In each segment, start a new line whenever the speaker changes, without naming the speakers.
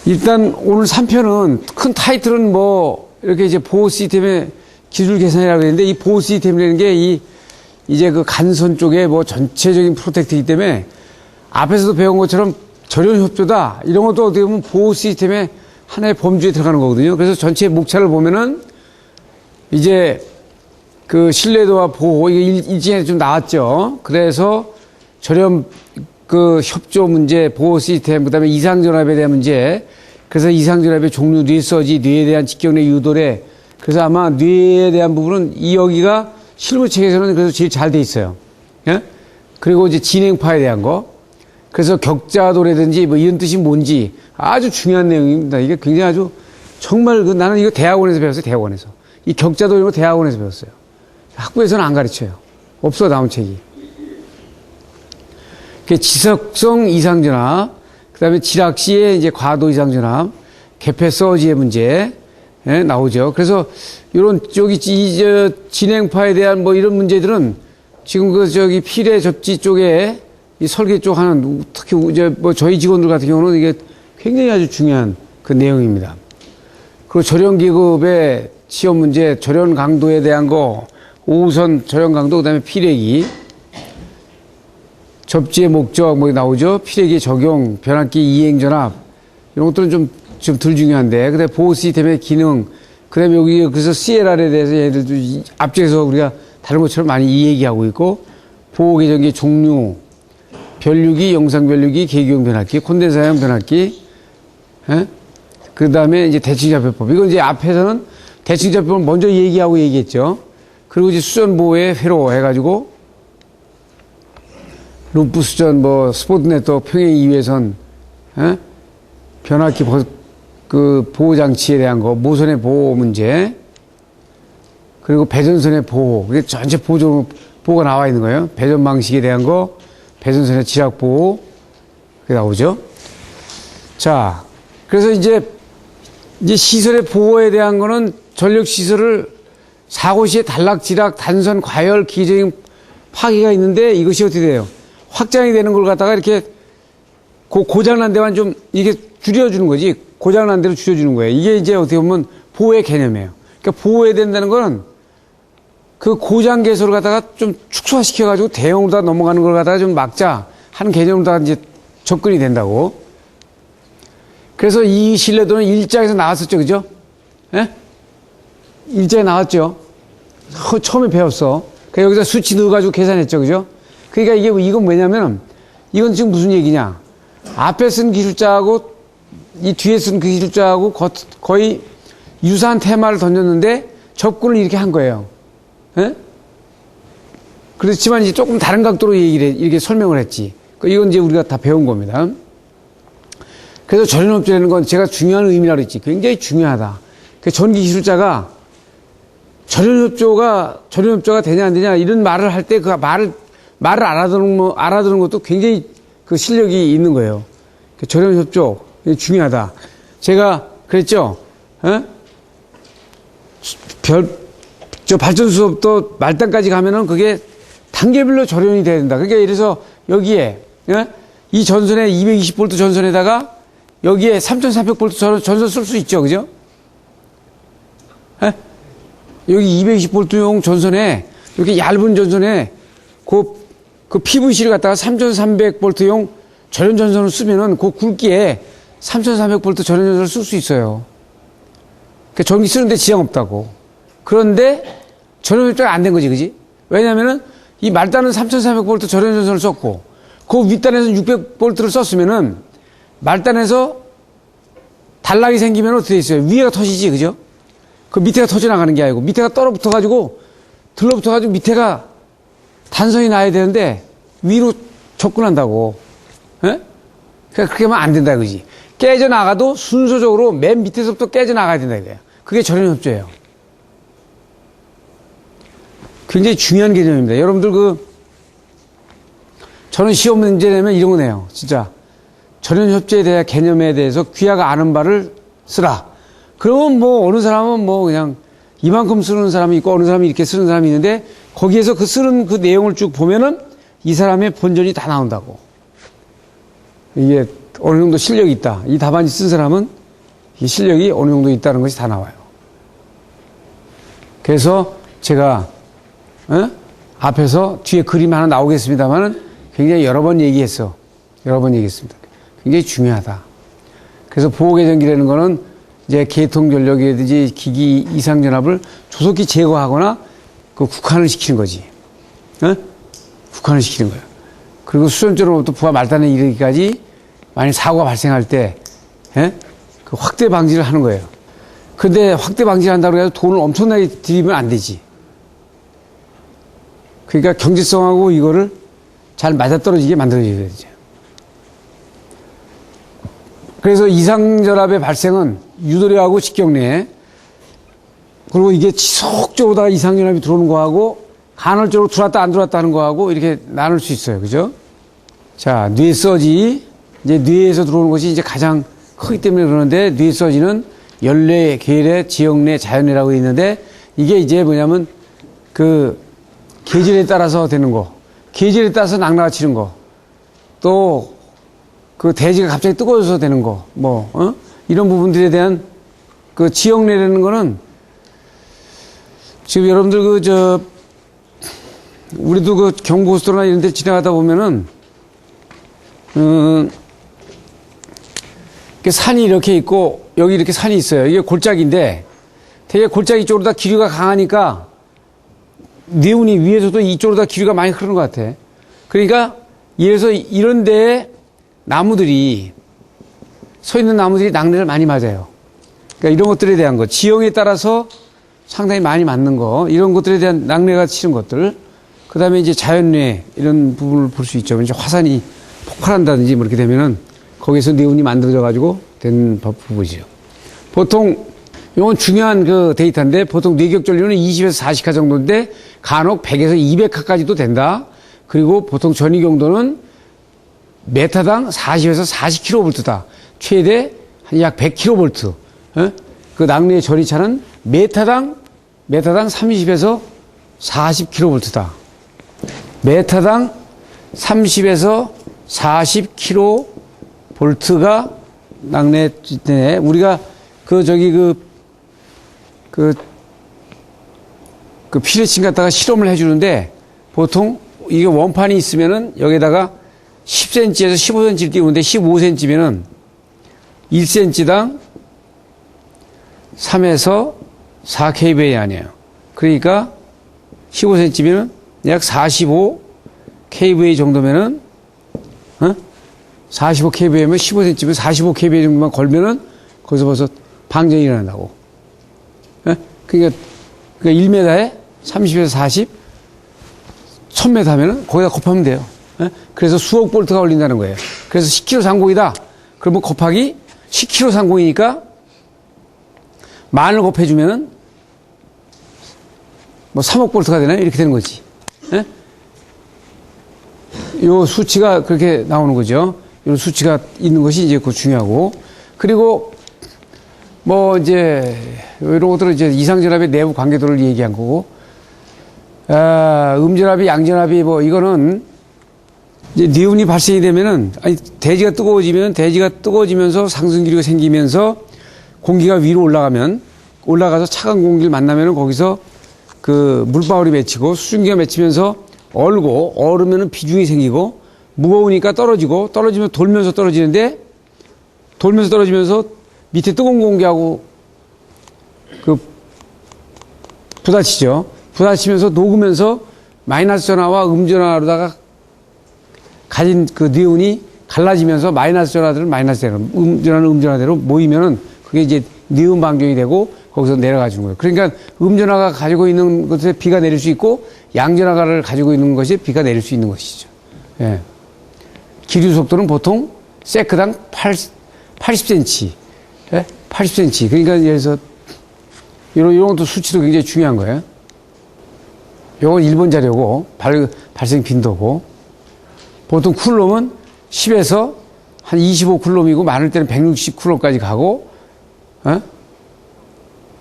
일단 오늘 3편은 큰 타이틀은 뭐 이렇게 이제 보호 시스템의 기술 개선이라고 했는데, 이 보호 시스템이라는 게 이제 그 간선 쪽에 뭐 전체적인 프로텍트이기 때문에 앞에서도 배운 것처럼 절연 협조다 이런 것도 어떻게 보면 보호 시스템의 하나의 범주에 들어가는 거거든요. 그래서 전체 목차를 보면은 이제 그 신뢰도와 보호 이게 일진에 좀 나왔죠. 그래서 절연 그 협조 문제, 보호 시스템, 그다음에 이상전압에 대한 문제. 그래서 이상전압의 종류, 뇌서지, 뇌에 대한 직경내 유도래. 그래서 아마 뇌에 대한 부분은 여기가 실무책에서는 그래서 제일 잘 돼 있어요. 예? 그리고 이제 진행파에 대한 거. 그래서 격자도라든지 뭐 이런 뜻이 뭔지 아주 중요한 내용입니다. 이게 굉장히 아주 정말 나는 이거 대학원에서 배웠어요. 대학원에서. 이 격자도 이런 거 대학원에서 배웠어요. 학부에서는 안 가르쳐요. 없어, 나온 책이. 지속성 이상전압, 그 다음에 지락시의 이제 과도 이상전압, 개폐 서지의 문제, 예, 나오죠. 그래서, 요런, 진행파에 대한 뭐 이런 문제들은 지금 필의 접지 쪽에 이 설계 쪽 하는, 특히 이제 뭐 저희 직원들 같은 경우는 이게 굉장히 아주 중요한 그 내용입니다. 그리고 절연기급의 시험 문제, 절연 강도에 대한 거, 5호선 절연 강도, 그 다음에 피레기, 접지의 목적 뭐 나오죠. 피레기 적용, 변압기 이행전압 이런 것들은 좀 덜 중요한데, 그다음에 보호 시스템의 기능, 그다음에 여기 그래서 CLR에 대해서 얘들도 앞쪽에서 우리가 다른 것처럼 많이 이 얘기하고 있고, 보호 계정기 종류, 변류기, 영상 변류기, 계기형 변압기, 콘덴사형 변압기, 예? 그다음에 이제 대칭자표법. 이건 이제 앞에서는 대칭자표법을 먼저 얘기하고 얘기했죠. 그리고 이제 수전 보호의 회로 해가지고. 루프 수전, 뭐, 스포트 네트워크 평행 이외선, 에? 변압기 그 보호장치에 대한 거, 모선의 보호 문제, 그리고 배전선의 보호, 그게 전체 보호가 나와 있는 거예요. 배전 방식에 대한 거, 배전선의 지락 보호, 그게 나오죠. 자, 그래서 이제 시설의 보호에 대한 거는 전력 시설을 사고 시에 단락, 지락, 단선, 과열, 기적인 파괴가 있는데 이것이 어떻게 돼요? 확장이 되는 걸 갖다가 이렇게 고장난 데만 좀 이게 줄여주는 거지. 고장난 데로 줄여주는 거예요. 이게 이제 어떻게 보면 보호의 개념이에요. 그러니까 보호해야 된다는 거는 그 고장 개소를 갖다가 좀 축소화시켜가지고 대형으로 다 넘어가는 걸 갖다가 좀 막자 하는 개념으로 다 이제 접근이 된다고. 그래서 이 신뢰도는 일장에서 나왔었죠. 그죠? 예? 일장에 나왔죠. 처음에 배웠어. 그러니까 여기다 수치 넣어가지고 계산했죠. 그죠? 그러니까 이건 뭐냐면, 이건 지금 무슨 얘기냐. 앞에 쓴 기술자하고 이 뒤에 쓴 그 기술자하고 거의 유사한 테마를 던졌는데 접근을 이렇게 한 거예요. 예? 그렇지만 이제 조금 다른 각도로 이렇게 설명을 했지. 이건 이제 우리가 다 배운 겁니다. 그래서 절연협조라는 건 제가 중요한 의미라고 했지. 굉장히 중요하다. 그 전기 기술자가 절연협조가 되냐 안 되냐 이런 말을 할 때 그 말을 알아듣는 것도 굉장히 그 실력이 있는 거예요. 절연협조 중요하다. 제가 그랬죠. 에? 발전 수업도 말단까지 가면은 그게 단계별로 절연이 돼야 된다. 그러니까 예를 들어서 여기에 이 전선에 220V 전선에다가 여기에 3400V 전선 쓸 수 있죠. 그죠? 에? 여기 220V용 전선에 이렇게 얇은 전선에 그 PVC를 갖다가 3300V용 절연 전선을 쓰면은 그 굵기에 3300V 절연 전선을 쓸 수 있어요. 그러니까 전기 쓰는데 지장 없다고. 그런데 절연 협조가 안 된 거지, 그지? 왜냐면은 이 말단은 3300V 절연 전선을 썼고, 그 윗단에서 600V를 썼으면은 말단에서 단락이 생기면 어떻게 돼 있어요? 위에가 터지지, 그죠? 그 밑에가 터져나가는 게 아니고, 밑에가 들러붙어가지고 밑에가 단선이 나야 되는데, 위로 접근한다고. 예? 그러니까 그렇게 하면 안 된다, 그지? 깨져나가도 순서적으로 맨 밑에서부터 깨져나가야 된다, 이거예요. 그게 절연협조예요. 굉장히 중요한 개념입니다. 여러분들 저는 시험 문제 내면 이런 거 내요. 진짜. 절연협조에 대한 개념에 대해서 귀하가 아는 바를 쓰라. 그러면 뭐 어느 사람은 뭐 그냥 이만큼 쓰는 사람이 있고 어느 사람이 이렇게 쓰는 사람이 있는데 거기에서 그 쓰는 그 내용을 쭉 보면은 이 사람의 본전이 다 나온다고. 이게 어느 정도 실력이 있다. 이 답안지 쓴 사람은 이 실력이 어느 정도 있다는 것이 다 나와요. 그래서 제가 앞에서 뒤에 그림 하나 나오겠습니다만은 굉장히 여러 번 얘기했어. 여러 번 얘기했습니다. 굉장히 중요하다. 그래서 보호개전기라는 거는 이제 계통전력이라든지 기기 이상전압을 조속히 제거하거나 그 국한을 시키는 거지. 국한을 시키는 거예요. 그리고 수전조로부터 부하 말단에 이르기까지 만약 사고가 발생할 때, 그 확대 방지를 하는 거예요. 근데 확대 방지를 한다고 해서 돈을 엄청나게 들이면 안 되지. 그러니까 경제성하고 이거를 잘 맞아떨어지게 만들어줘야 되죠. 그래서 이상전압의 발생은 유도리하고 직경례, 그리고 이게 지속적으로 이상전압이 들어오는 거하고 간헐적으로 들어왔다 안 들어왔다 하는 거하고 이렇게 나눌 수 있어요. 그죠? 자, 뇌서지. 이제 뇌에서 들어오는 것이 이제 가장 크기 때문에 그러는데, 뇌서지는 연뇌, 계뇌, 지역뇌, 자연뇌라고 있는데, 이게 이제 뭐냐면 그 계절에 따라서 되는 거, 계절에 따라서 낙나가 치는 거, 또 그 대지가 갑자기 뜨거워져서 되는 거, 이런 부분들에 대한 그 지역뇌라는 거는 지금 여러분들 우리도 그 경부고속도로나 이런 데 지나가다 보면은, 산이 이렇게 있고, 여기 이렇게 산이 있어요. 이게 골짜기인데, 되게 골짜기 쪽으로 다 기류가 강하니까, 뇌운이 위에서도 이쪽으로 다 기류가 많이 흐르는 것 같아. 그러니까, 예를 들어서 이런 데에 나무들이, 서 있는 나무들이 낙뢰를 많이 맞아요. 그러니까 이런 것들에 대한 거, 지형에 따라서 상당히 많이 맞는 거, 이런 것들에 대한 낙뢰가 치는 것들, 그 다음에 이제 자연뇌, 이런 부분을 볼 수 있죠. 이제 화산이 폭발한다든지 뭐 이렇게 되면은 거기서 뇌운이 만들어져가지고 된 부분이죠. 보통, 이건 중요한 그 데이터인데, 보통 뇌격전류는 20에서 40카 정도인데, 간혹 100에서 200카까지도 된다. 그리고 보통 전이경도는 메타당 40에서 40kV다. 최대 약 100kV. 그 낙뢰의 전이차는 메타당 30에서 40kV다. 메타당 30에서 40kV가 낙뢰, 우리가 피레침 갖다가 실험을 해주는데, 보통 이게 원판이 있으면은 여기다가 10cm에서 15cm를 띄우는데, 15cm면은 1cm당 3에서 4kVA 아니에요. 그러니까 15cm면은 약 45kVA 정도면은, 45kVA면 15cm면 45kVA 정도만 걸면은 거기서 벌써 방전이 일어난다고. 그러니까 1m에 30에서 40, 1000m 하면은 거기다 곱하면 돼요. 그래서 수억 볼트가 걸린다는 거예요. 그래서 10km 상공이다. 그러면 곱하기 10km 상공이니까 만을 곱해주면은 뭐 3억 볼트가 되나요? 이렇게 되는 거지. 요 수치가 그렇게 나오는 거죠. 요 수치가 있는 것이 이제 그 중요하고, 그리고 뭐 이제 이런 것들은 이제 이상전압의 내부 관계도를 얘기한 거고, 음전압이 양전압이 뭐 이거는 이제 뇌운이 발생이 되면은, 대지가 뜨거워지면서 상승기류가 생기면서 공기가 위로 올라가서 차가운 공기를 만나면은 거기서 그 물방울이 맺히고 수증기가 맺히면서 얼으면은 비중이 생기고, 무거우니까 떨어지면 돌면서 떨어지는데, 돌면서 떨어지면서 밑에 뜨거운 공기하고 그 부딪히죠. 부딪히면서 녹으면서 마이너스 전하와 음전하로다가 가진 그 뇌운이 갈라지면서 마이너스 전하들은 마이너스대로, 음전하는 음전하대로 모이면은 그게 이제 뇌운 방정이 되고 거기서 내려가 주는 거예요. 그러니까 음전하가 가지고 있는 것에 비가 내릴 수 있고, 양전하를 가지고 있는 것에 비가 내릴 수 있는 것이죠. 예. 기류 속도는 보통 세크당 80cm. 예? 80cm. 그러니까 예를 들어서 이런 것도 수치도 굉장히 중요한 거예요. 이건 일본 자료고, 발생 빈도고, 보통 쿨롬은 10에서 한 25쿨롬이고, 많을 때는 160쿨롬까지 가고,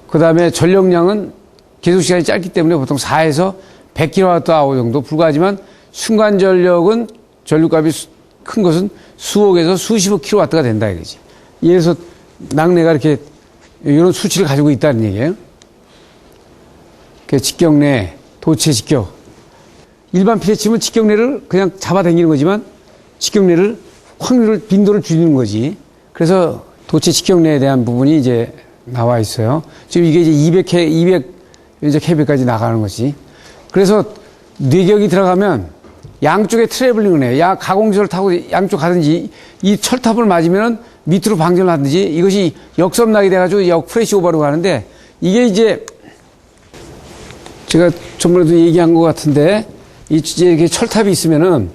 그 다음에 전력량은 계속 시간이 짧기 때문에 보통 4에서 100kWh 정도 불과하지만, 순간 전력은 전류값이 큰 것은 수억에서 수십억 kW가 된다 이거지. 예를 들어서 낙내가 이렇게 이런 수치를 가지고 있다는 얘기예요. 그 직경내, 도체 직격. 일반 pH면 직경내를 그냥 잡아당기는 거지만 직경내를 확률을, 빈도를 줄이는 거지. 그래서 도체 직경내에 대한 부분이 이제 나와 있어요. 지금 이게 이제 200 kb까지 나가는 거지. 그래서 뇌격이 들어가면 양쪽에 트래블링을 해요. 야, 가공철 타고 양쪽 가든지 이 철탑을 맞으면 밑으로 방전을 하든지 이것이 역섬나게 돼가지고 프레시 오버로 가는데 이게 이제 제가 전번에도 얘기한 것 같은데 이렇게 철탑이 있으면은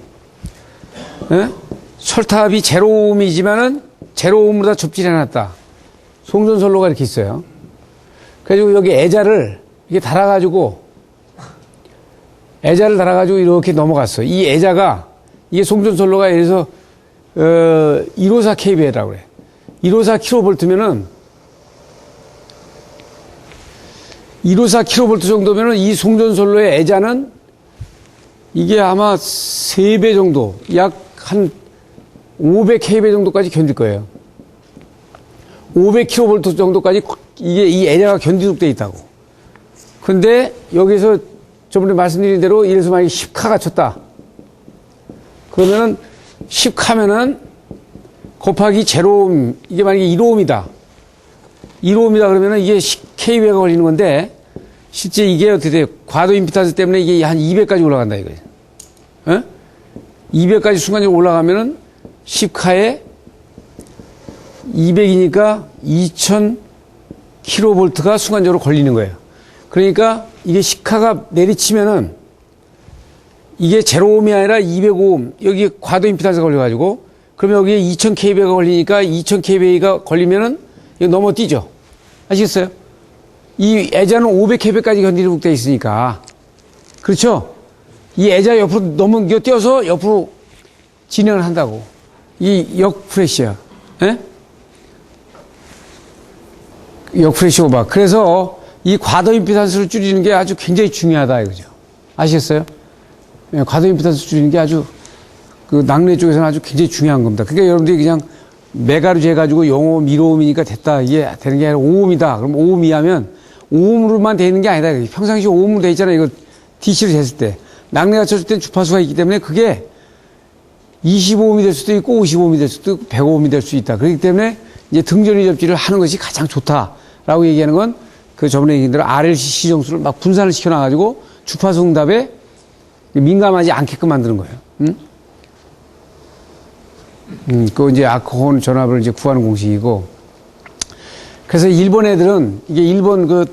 철탑이 제로옴이지만은 제로옴으로 다 접지를 해놨다. 송전선로가 이렇게 있어요. 그래가지고 여기 애자를 이게 달아가지고 이렇게 넘어갔어. 이 애자가 이게 송전선로가 예를 들어서 154 kV라고 그래. 154 kV면은 154 kV 정도면은 이 송전선로의 애자는 이게 아마 3배 정도, 약 한 500 kV 정도까지 견딜 거예요. 500 kV 정도까지 이게 이 애자가 견디도록 돼 있다고. 근데 여기서 저번에 말씀드린 대로 이래서 만약에 10카가 쳤다. 그러면은 10카면은 곱하기 제로옴, 이게 만약에 1오음이다. 1오음이다 그러면은 이게 10kV가 걸리는 건데 실제 이게 어떻게 돼요? 과도 임피던스 때문에 이게 한 200까지 올라간다 이거예요. 200까지 순간적으로 올라가면은 10카에 200이니까 2000kV가 순간적으로 걸리는 거예요. 그러니까 이게 10카가 내리치면은 이게 제로옴이 아니라 205옴, 여기 과도 임피던스가 걸려가지고 그러면 여기에 2000kV가 걸리니까 2000kV가 걸리면은 이거 넘어뛰죠. 아시겠어요? 이 애자는 500kV까지 견디도록 되어 있으니까. 그렇죠? 이 애자 옆으로 넘겨 뛰어서 옆으로 진행을 한다고. 이 역프레시야. 예? 역프레시 오버. 그래서 이 과도 임피던스를 줄이는 게 아주 굉장히 중요하다 이거죠. 아시겠어요? 예, 과도 임피던스 줄이는 게 아주 그 낙내 쪽에서는 아주 굉장히 중요한 겁니다. 그러니까 여러분들이 그냥 메가로 재가지고 0옴, 1오음이니까 됐다. 이게 되는 게 아니라 5옴이다. 그럼 5옴 이하면 5옴으로만 되는 게 아니다. 평상시 5옴으로 돼 있잖아요. 이거 DC로 쟀을 때. 낙내가 쳤을 땐 주파수가 있기 때문에 그게 25옴이 될 수도 있고 55옴이 될 수도 있고 105옴이 될 수 있다. 그렇기 때문에 이제 등전이 접지를 하는 것이 가장 좋다라고 얘기하는 건 그 저번에 얘기한 대로 RLC 시정수를 막 분산을 시켜놔가지고 주파수 응답에 민감하지 않게끔 만드는 거예요. 그 이제 아크혼 전압을 이제 구하는 공식이고. 그래서 일본 애들은 이게 일본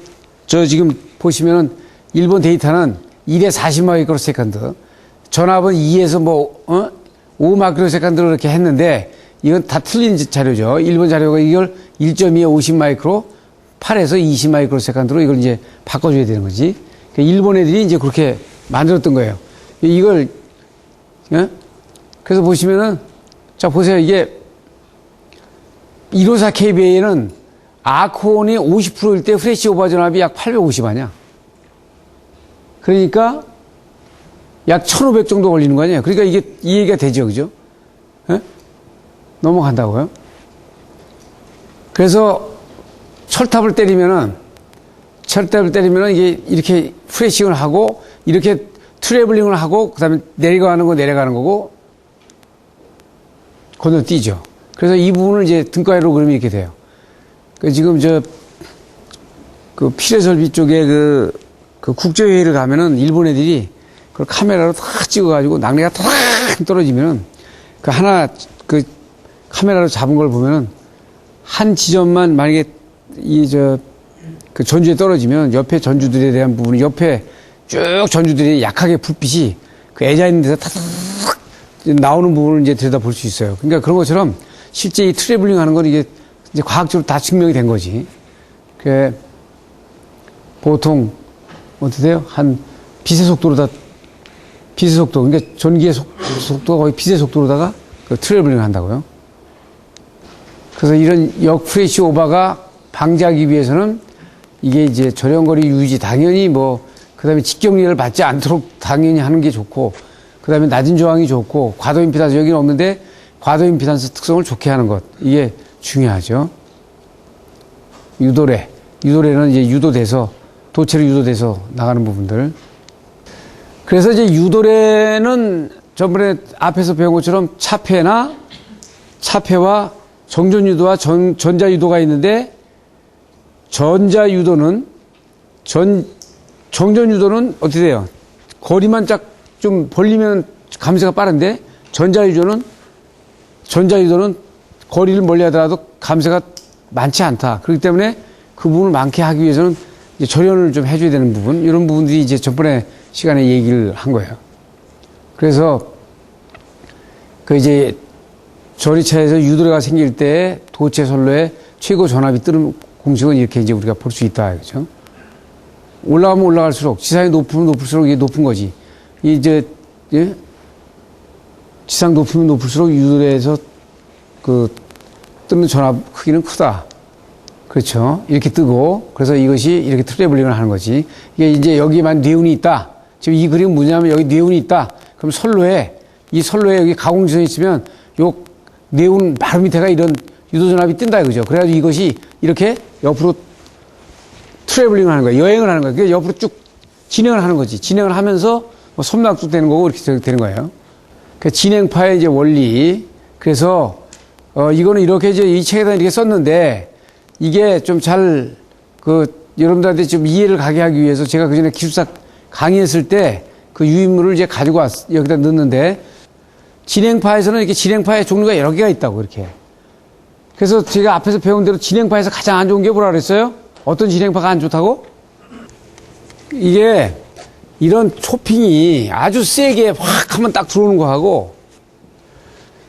저 지금 보시면은 일본 데이터는 1에 40 마이크로세컨드. 전압은 2에서 5 마이크로세컨드로 이렇게 했는데 이건 다 틀린 자료죠. 일본 자료가 이걸 1.2에 50 마이크로, 8에서 20 마이크로세컨드로 이걸 이제 바꿔줘야 되는 거지. 그러니까 일본 애들이 이제 그렇게 만들었던 거예요. 이걸, 그래서 보시면은, 자, 보세요. 이게 154 kVA는 아크온이 50%일 때 프레시 오버 전압이 약 850 아니야. 그러니까 약 1500 정도 걸리는 거 아니에요. 그러니까 이게 이해가 되죠. 그죠? 넘어간다고요. 그래서 철탑을 때리면은 이게 이렇게 프레싱을 하고 이렇게 트래블링을 하고 그다음에 내려가는 거고 건너뛰죠. 그래서 이 부분을 이제 등가위로 그러면 이렇게 돼요. 지금 그 피레설비 쪽에 그 국제회의를 가면은 일본 애들이 그걸 카메라로 탁 찍어가지고 낙내가 탁 떨어지면은 그 카메라로 잡은 걸 보면은 한 지점만 만약에 그 전주에 떨어지면 옆에 전주들에 대한 부분이 옆에 쭉 전주들이 약하게 불빛이 그 애자 있는 데서 탁탁 나오는 부분을 이제 들여다 볼 수 있어요. 그러니까 그런 것처럼 실제 이 트래블링 하는 건 이게 이제 과학적으로 다 증명이 된 거지. 그 보통 어떻게 돼요? 한 빛의 속도로 그러니까 전기의 속도가 거의 빛의 속도로다가 그 트래블링을 한다고요. 그래서 이런 역프레시 오버가 방지하기 위해서는 이게 이제 저렴거리 유지 당연히 그 다음에 직경리를 받지 않도록 당연히 하는 게 좋고, 그 다음에 낮은 저항이 좋고, 과도 임피던스 여기는 없는데 과도 임피던스 특성을 좋게 하는 것. 이게 중요하죠. 유도래. 유도래는 이제 유도돼서, 도체로 유도돼서 나가는 부분들. 그래서 이제 유도래는 저번에 앞에서 배운 것처럼 차폐와 정전유도와 전자유도가 있는데, 전자유도는, 정전유도는 어떻게 돼요? 거리만 쫙 좀 벌리면 감쇄가 빠른데, 전자유도는 거리를 멀리 하더라도 감쇄가 많지 않다. 그렇기 때문에 그 부분을 많게 하기 위해서는 이제 절연을 좀 해줘야 되는 부분, 이런 부분들이 이제 전번에 시간에 얘기를 한 거예요. 그래서 그 이제 전이차에서 유도래가 생길 때 도체 선로에 최고 전압이 뜨는 공식은 이렇게 이제 우리가 볼 수 있다. 그죠? 올라가면 올라갈수록, 지상이 높으면 높을수록 이게 높은 거지. 이제, 예? 지상 높으면 높을수록 유도래에서 그 뜨는 전압 크기는 크다. 그렇죠. 이렇게 뜨고, 그래서 이것이 이렇게 트래블링을 하는 거지. 이게 이제 여기에만 뇌운이 있다. 지금 이 그림은 뭐냐면 여기 뇌운이 있다. 그럼 이 선로에 여기 가공지선이 있으면 요 뇌운 바로 밑에가 이런 유도전압이 뜬다 이거죠. 그래가지고 이것이 이렇게 옆으로 트래블링을 하는 거예요. 여행을 하는 거예요. 그러니까 옆으로 쭉 진행을 하는 거지. 진행을 하면서 뭐 섬락도 되는 거고 이렇게 되는 거예요. 그 진행파의 이제 원리. 그래서 이거는 이렇게 이제 이 책에다 이렇게 썼는데 이게 좀 잘 여러분들한테 좀 이해를 가게 하기 위해서 제가 그 전에 기술사 강의했을 때 그 유인물을 이제 가지고 여기다 넣는데 진행파에서는 이렇게 진행파의 종류가 여러 개가 있다고 이렇게. 그래서 제가 앞에서 배운 대로 진행파에서 가장 안 좋은 게 뭐라 그랬어요? 어떤 진행파가 안 좋다고? 이게 이런 초핑이 아주 세게 확 하면 딱 들어오는 거하고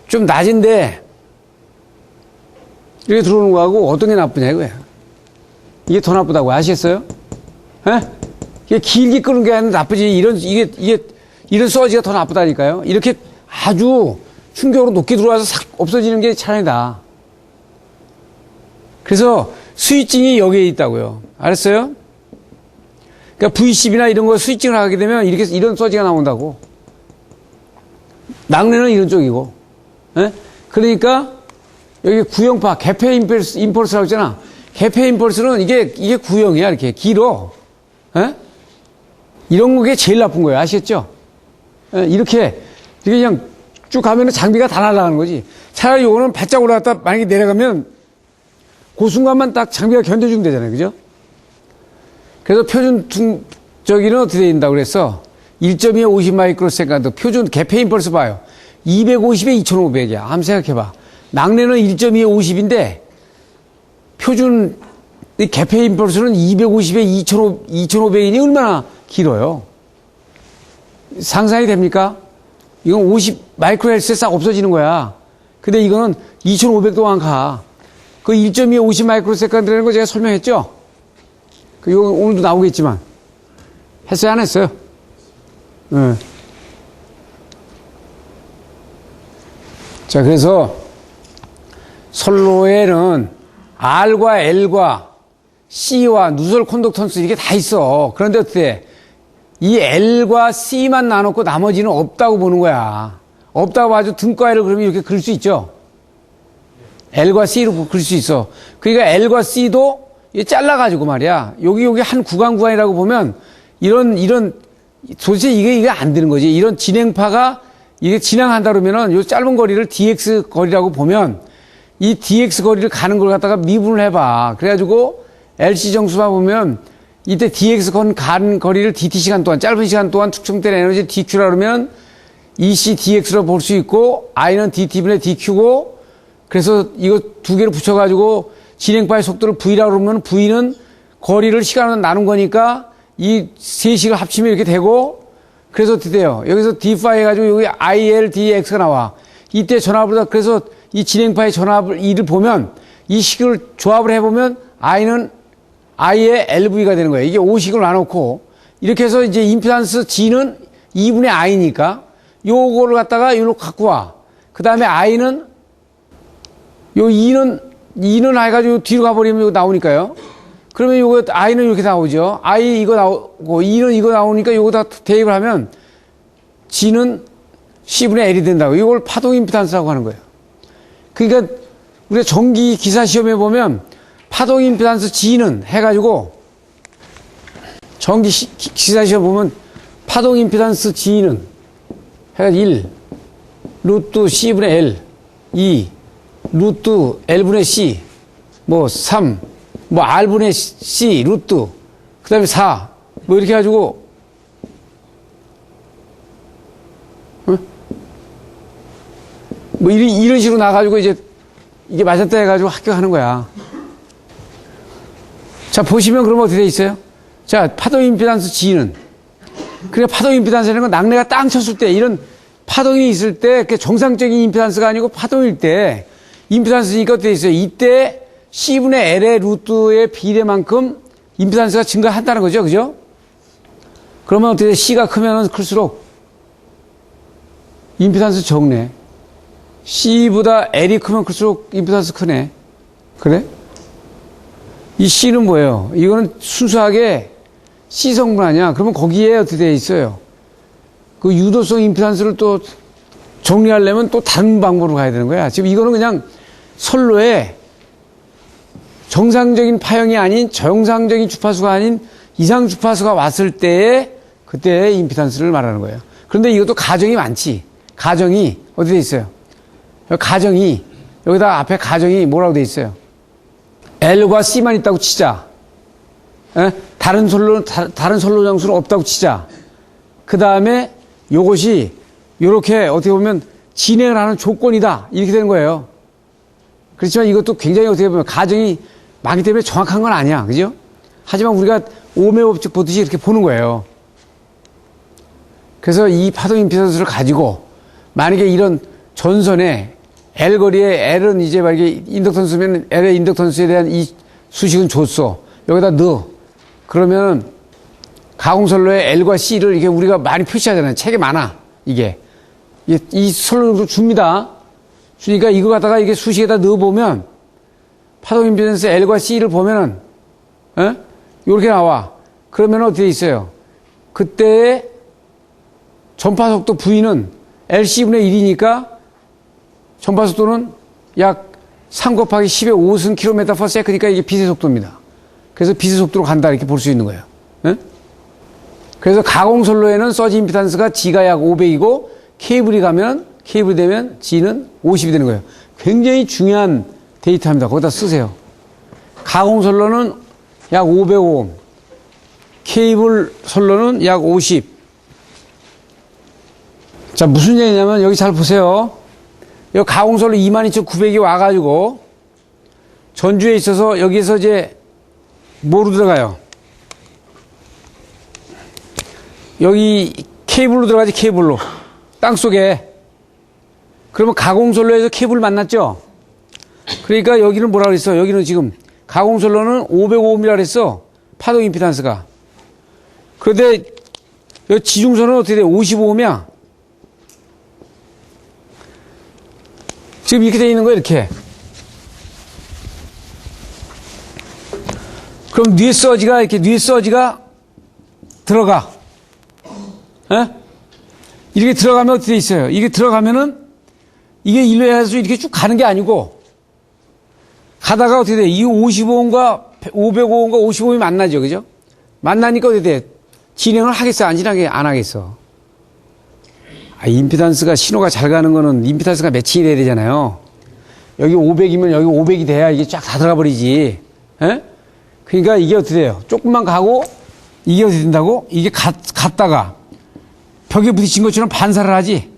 좀 낮은데 이렇게 들어오는 거하고 어떤 게 나쁘냐 이거야. 이게 더 나쁘다고 아시겠어요? 에? 이게 길게 끄는 게 아니라 나쁘지. 이런 서지가 더 나쁘다니까요. 이렇게 아주 충격으로 높게 들어와서 싹 없어지는 게 차라리 나. 그래서 스위칭이 여기에 있다고요. 알았어요? 그러니까 V10이나 이런 거 스위칭을 하게 되면 이런 서지가 나온다고. 낙뢰는 이런 쪽이고. 에? 그러니까 여기 구형파, 개폐 임펄스라고 했잖아. 개폐 임펄스는 이게 구형이야. 이렇게 길어. 에? 이런 게 제일 나쁜 거예요. 아시겠죠? 에? 이렇게 그냥 쭉 가면은 장비가 다 날아가는 거지. 차라리 요거는 바짝 올라갔다 만약에 내려가면 그 순간만 딱 장비가 견뎌주면 되잖아요. 그죠? 그래서 표준 저기는 어떻게 된다고 그랬어? 1.2에 50 마이크로세컨드. 표준 개폐 임펄스 봐요. 250에 2500이야. 한번 생각해봐. 낙뢰는 1.2에 50인데 표준 개폐 임펄스는 250에 2500이니 얼마나 길어요? 상상이 됩니까? 이건 50 마이크로헬스에 싹 없어지는 거야. 근데 이거는 2500 동안 가. 그 1.2에 50 마이크로세컨드라는 거 제가 설명했죠? 이거 오늘도 나오겠지만. 했어요, 안 했어요? 네. 자, 그래서 선로에는 R과 L과 C와 누설 콘덕턴스 이게 다 있어. 그런데 어때? 이 L과 C만 나눠놓고 나머지는 없다고 보는 거야. 없다고 아주 등가위를 그러면 이렇게 그릴 수 있죠? L과 C로 그릴 수 있어. 그러니까 L과 C도 잘라가지고 말이야. 여기 한 구간이라고 보면 도대체 이게 안 되는 거지. 이런 진행파가 이게 진행한다 그러면은 요 짧은 거리를 DX 거리라고 보면 이 DX 거리를 가는 걸 갖다가 미분을 해봐. 그래가지고 LC 정수만 보면 이때 DX 가는 거리를 DT 시간 동안, 짧은 시간 동안 축적된 에너지 DQ라 그러면 EC DX로 볼 수 있고 I는 DT분의 DQ고 그래서 이거 두 개를 붙여가지고 진행파의 속도를 V라고 그러면 V는 거리를 시간으로 나눈 거니까 이 세 식을 합치면 이렇게 되고 그래서 어떻게 돼요? 여기서 D5 해가지고 여기 IL, DX가 나와. 이때 전압을 그래서 이 진행파의 전압을 이를 보면 이 식을 조합을 해보면 I는 I의 LV가 되는 거예요. 이게 5식을 나놓고 이렇게 해서 이제 임피던스 G는 2분의 I니까 요거를 갖다가 이리로 갖고 와. 그 다음에 I는 요 2는 해가지고 뒤로 가버리면 이거 나오니까요. 그러면 요거 I는 이렇게 나오죠. I 이거 나오고 2는 이거 나오니까 요거 다 대입을 하면 G는 C분의 L이 된다고. 이걸 파동 임피던스라고 하는 거예요. 그러니까 우리가 전기 기사 시험에 보면 파동 임피던스 G는 해가지고 전기 기사 시험 보면 파동 임피던스 G는 해가지고 1 루트 C분의 L 2 루트 L분의 C 뭐 3 뭐 R분의 C 루트 그 다음에 4 뭐 이렇게 해가지고 뭐 이런 식으로 나가지고 이제 이게 맞았다 해가지고 합격하는 거야. 자, 보시면 그러면 어떻게 돼 있어요? 자, 파동 임피던스 G는. 그러니까 파동 임피던스라는 건 낙뢰가 땅 쳤을 때 이런 파동이 있을 때 정상적인 임피던스가 아니고 파동일 때 임피던스니까 어떻게 돼 있어요? 이때 C분의 L의 루트의 비례만큼 임피던스가 증가한다는 거죠. 그죠? 그러면 어떻게 돼? C가 크면 클수록 임피던스 적네. C보다 L이 크면 클수록 임피던스 크네. 그래? 이 C는 뭐예요? 이거는 순수하게 C 성분 아니야? 그러면 거기에 어떻게 돼 있어요? 그 유도성 임피던스를 또 정리하려면 또 다른 방법으로 가야 되는 거야. 지금 이거는 그냥 선로에 정상적인 파형이 아닌 정상적인 주파수가 아닌 이상 주파수가 왔을 때에 그때의 임피던스를 말하는 거예요. 그런데 이것도 가정이 많지. 가정이 어디 돼 있어요? 가정이 여기다 앞에 가정이 뭐라고 돼 있어요? L과 C만 있다고 치자. 에? 다른 선로 장수는 없다고 치자. 그 다음에 요것이 요렇게 어떻게 보면 진행을 하는 조건이다. 이렇게 되는 거예요. 그렇지만 이것도 굉장히 어떻게 보면 가정이 많기 때문에 정확한 건 아니야. 그죠? 하지만 우리가 오음의 법칙 보듯이 이렇게 보는 거예요. 그래서 이 파동 임피던스를 가지고 만약에 이런 전선에 L 거리에 L은 이제 만약에 인덕턴스면 L의 인덕턴스에 대한 이 수식은 줬어. 여기다 넣어. 그러면 가공선로에 L과 C를 이게 우리가 많이 표시하잖아요. 책에 많아. 이게. 이 선로를 줍니다. 주니까 이거 갖다가 이게 수식에다 넣어보면 파동 임피던스 L과 C를 보면은, 요렇게 나와. 그러면 어떻게 있어요? 그때의 전파속도 V는 LC분의 1이니까 전파속도는 약 3 곱하기 10의 5승 km/s니까 이게 빛의 속도입니다. 그래서 빛의 속도로 간다 이렇게 볼 수 있는 거예요. 네? 그래서 가공선로에는 서지 임피던스가 G가 약 500이고 케이블이 되면 G는 50이 되는 거예요. 굉장히 중요한 데이터입니다. 거기다 쓰세요. 가공선로는 약 500오hm, 케이블 선로는 약 50. 자, 무슨 얘기냐면 여기 잘 보세요. 여기 가공선로 22,900이 와가지고 전주에 있어서 여기에서 이제 뭐로 들어가요? 여기 케이블로 들어가지, 케이블로. 땅속에. 그러면 가공선로에서 케이블 만났죠? 그러니까 여기는 뭐라 그랬어? 여기는 지금 가공선로는 505mm라 그랬어. 파동 임피던스가. 그런데 여기 지중선은 어떻게 돼? 55mm야. 지금 이렇게 돼 있는 거예요, 이렇게. 그럼 뇌 서지가 들어가. 에? 이렇게 들어가면 어떻게 돼 있어요? 이게 들어가면은 이게 일로 해서 이렇게 쭉 가는 게 아니고 가다가 어떻게 돼? 이 55ohm과 505ohm과 55ohm이 만나죠, 그죠? 만나니까 어떻게 돼? 진행을 하겠어? 안 하겠어? 임피던스가 신호가 잘 가는 거는 임피던스가 매칭이 돼야 되잖아요. 여기 500이면 여기 500이 돼야 이게 쫙 다 들어가 버리지. 에? 그러니까 이게 어떻게 돼요? 조금만 가고 이게 어떻게 된다고? 이게 갔다가 벽에 부딪힌 것처럼 반사를 하지.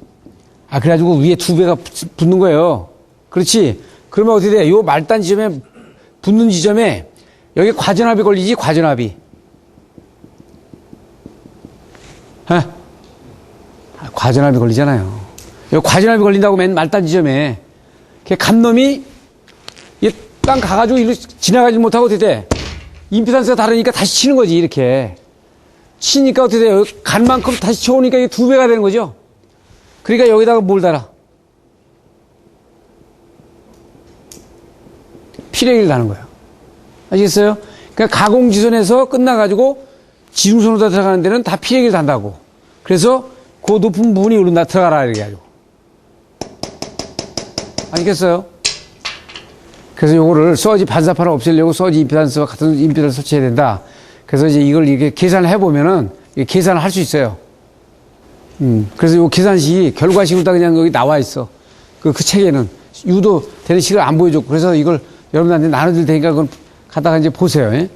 그래가지고 위에 2배가 붙는 거예요. 그렇지. 그러면 어떻게 돼? 요 말단 지점에 붙는 지점에 여기 과전압이 걸리지, 과전압이. 과전압이 걸리잖아요. 여기 과전압이 걸린다고 맨 말단 지점에. 간 놈이 땅 가가지고 일로 지나가지 못하고 어떻게 돼? 임피던스가 다르니까 다시 치는 거지, 이렇게. 치니까 어떻게 돼요? 간 만큼 다시 쳐오니까 이게 2배가 되는 거죠? 그러니까 여기다가 뭘 달아? 피레기를 다는 거예요. 아시겠어요? 그러니까 가공지선에서 끝나가지고 지중선으로 들어가는 데는 다 피레기를 단다고. 그래서 그 높은 부분이 여기로 들어가라, 이렇게 해가지고. 아시겠어요? 그래서 요거를 서지 반사판을 없애려고 서지 임피던스와 같은 임피던스 설치해야 된다. 그래서 이제 이걸 이렇게 계산을 해보면은 계산을 할 수 있어요. 그래서 요 계산식이 결과식으로 다 그냥 여기 나와 있어. 그 책에는 유도 되는 식을 안 보여줬고. 그래서 이걸 여러분한테 나눠줄 테니까 그건 갖다가 이제 보세요. 예?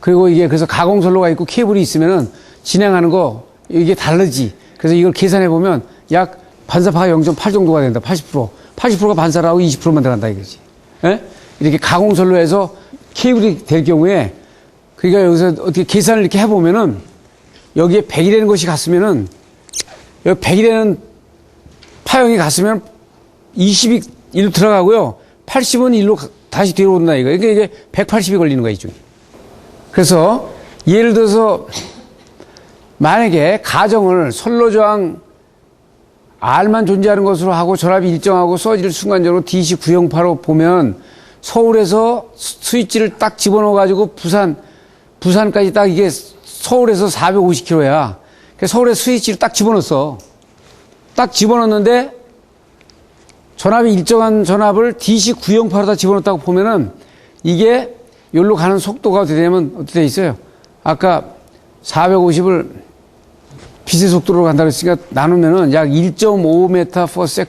그리고 이게 그래서 가공선로가 있고 케이블이 있으면은 진행하는 거 이게 다르지. 그래서 이걸 계산해 보면 약 반사파가 0.8 정도가 된다. 80%. 80%가 반사를 하고 20%만 들어간다 이거지. 예? 이렇게 가공선로에서 케이블이 될 경우에 그러니까 여기서 어떻게 계산을 이렇게 해보면은 여기에 100이라는 것이 갔으면은 여기 100이라는 파형이 갔으면 20이 1로 들어가고요. 80은 1로 다시 뒤로 온다 이거. 그러니까 이게 180이 걸리는 거야 이쪽이. 그래서 예를 들어서 만약에 가정을 선로저항 R만 존재하는 것으로 하고 전압이 일정하고 서지를 순간적으로 DC 구형파로 보면 서울에서 스위치를 딱 집어넣어 가지고 부산까지 딱 이게 서울에서 450km야. 서울에 스위치를 딱 집어넣었어. 딱 집어넣었는데 전압이 일정한 전압을 DC 구형파로 다 집어넣었다고 보면은 이게 여기로 가는 속도가 어떻게 되냐면 어떻게 돼 있어요? 아까 450을 빛의 속도로 간다고 했으니까 나누면은 약 1.5m per sec.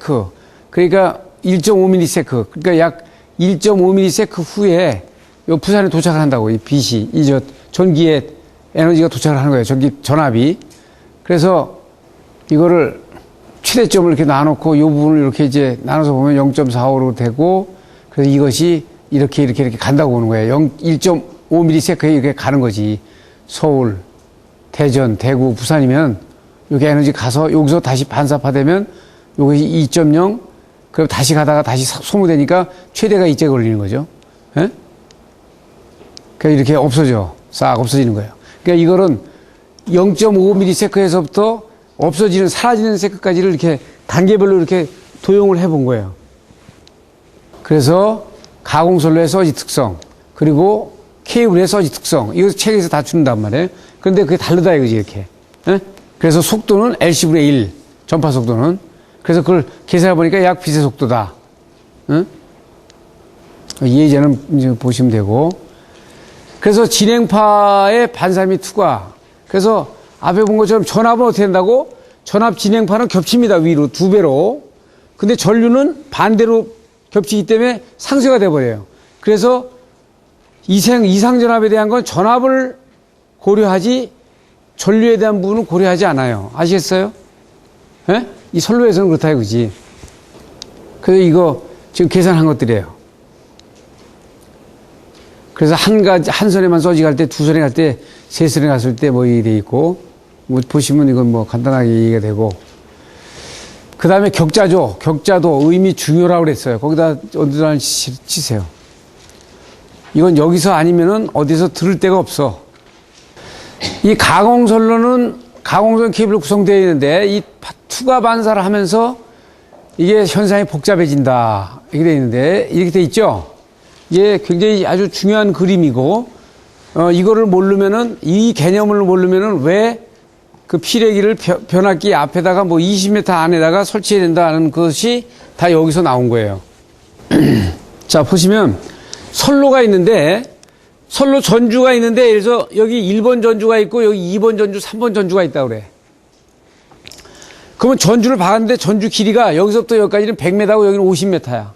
그러니까 1.5ms. 그러니까 약 1.5ms 후에 요 부산에 도착을 한다고. 이 빛이, 전기의 에너지가 도착을 하는 거예요. 전압이. 그래서 이거를 최대점을 이렇게 나눠놓고 요 부분을 이렇게 이제 나눠서 보면 0.45로 되고 그래서 이것이 이렇게 간다고 보는 거예요. 1.5ms에 이렇게 가는 거지. 서울, 대전, 대구, 부산이면 여기 에너지 가서 여기서 다시 반사파되면 요것이 2.0 그럼 다시 가다가 다시 소모되니까 최대가 이쪽에 걸리는 거죠. 예? 그러니까 이렇게 없어져. 싹 없어지는 거예요. 그러니까 이거는 0.5ms에서부터 없어지는, 사라지는 세크까지를 이렇게 단계별로 이렇게 도용을 해본 거예요. 그래서 가공선로의 서지 특성, 그리고 케이블의 서지 특성, 이거 책에서 다 준단 말이에요. 그런데 그게 다르다 이거지, 이렇게. 예? 그래서 속도는 LC분의 1, 전파 속도는. 그래서 그걸 계산해보니까 약 빛의 속도다. 예? 이 예제는 이제 보시면 되고. 그래서 진행파의 반사 및 투과. 그래서 앞에 본 것처럼 전압은 어떻게 된다고? 전압 진행파는 겹칩니다. 위로 2배로. 근데 전류는 반대로 겹치기 때문에 상쇄가 돼버려요. 그래서 이상전압에 대한 건 전압을 고려하지 전류에 대한 부분은 고려하지 않아요. 아시겠어요? 예? 이 선로에서는 그렇다 이거지. 그래서 이거 지금 계산한 것들이에요. 그래서 한 선에만 서지 갈 때, 두 선에 갈 때, 세 선에 갔을 때 뭐 이게 돼 있고, 뭐 보시면 이건 뭐 간단하게 얘기가 되고. 그 다음에 격자죠. 격자도 의미 중요라고 그랬어요. 거기다 어디다 치세요. 이건 여기서 아니면은 어디서 들을 데가 없어. 이 가공선로는 가공선 케이블로 구성되어 있는데 이 투과 반사를 하면서 이게 현상이 복잡해진다. 이렇게 되어 있는데 이렇게 되어 있죠. 이게 굉장히 아주 중요한 그림이고 이거를 모르면은 이 개념을 모르면은 왜 그 피레기를 변압기 앞에다가 뭐 20m 안에다가 설치해야 된다는 것이 다 여기서 나온 거예요. 자, 보시면 선로가 있는데 선로 전주가 있는데 그래서 여기 1번 전주가 있고 여기 2번 전주, 3번 전주가 있다고 그래. 그러면 전주를 박았는데 전주 길이가 여기서부터 여기까지는 100m고 여기는 50m야.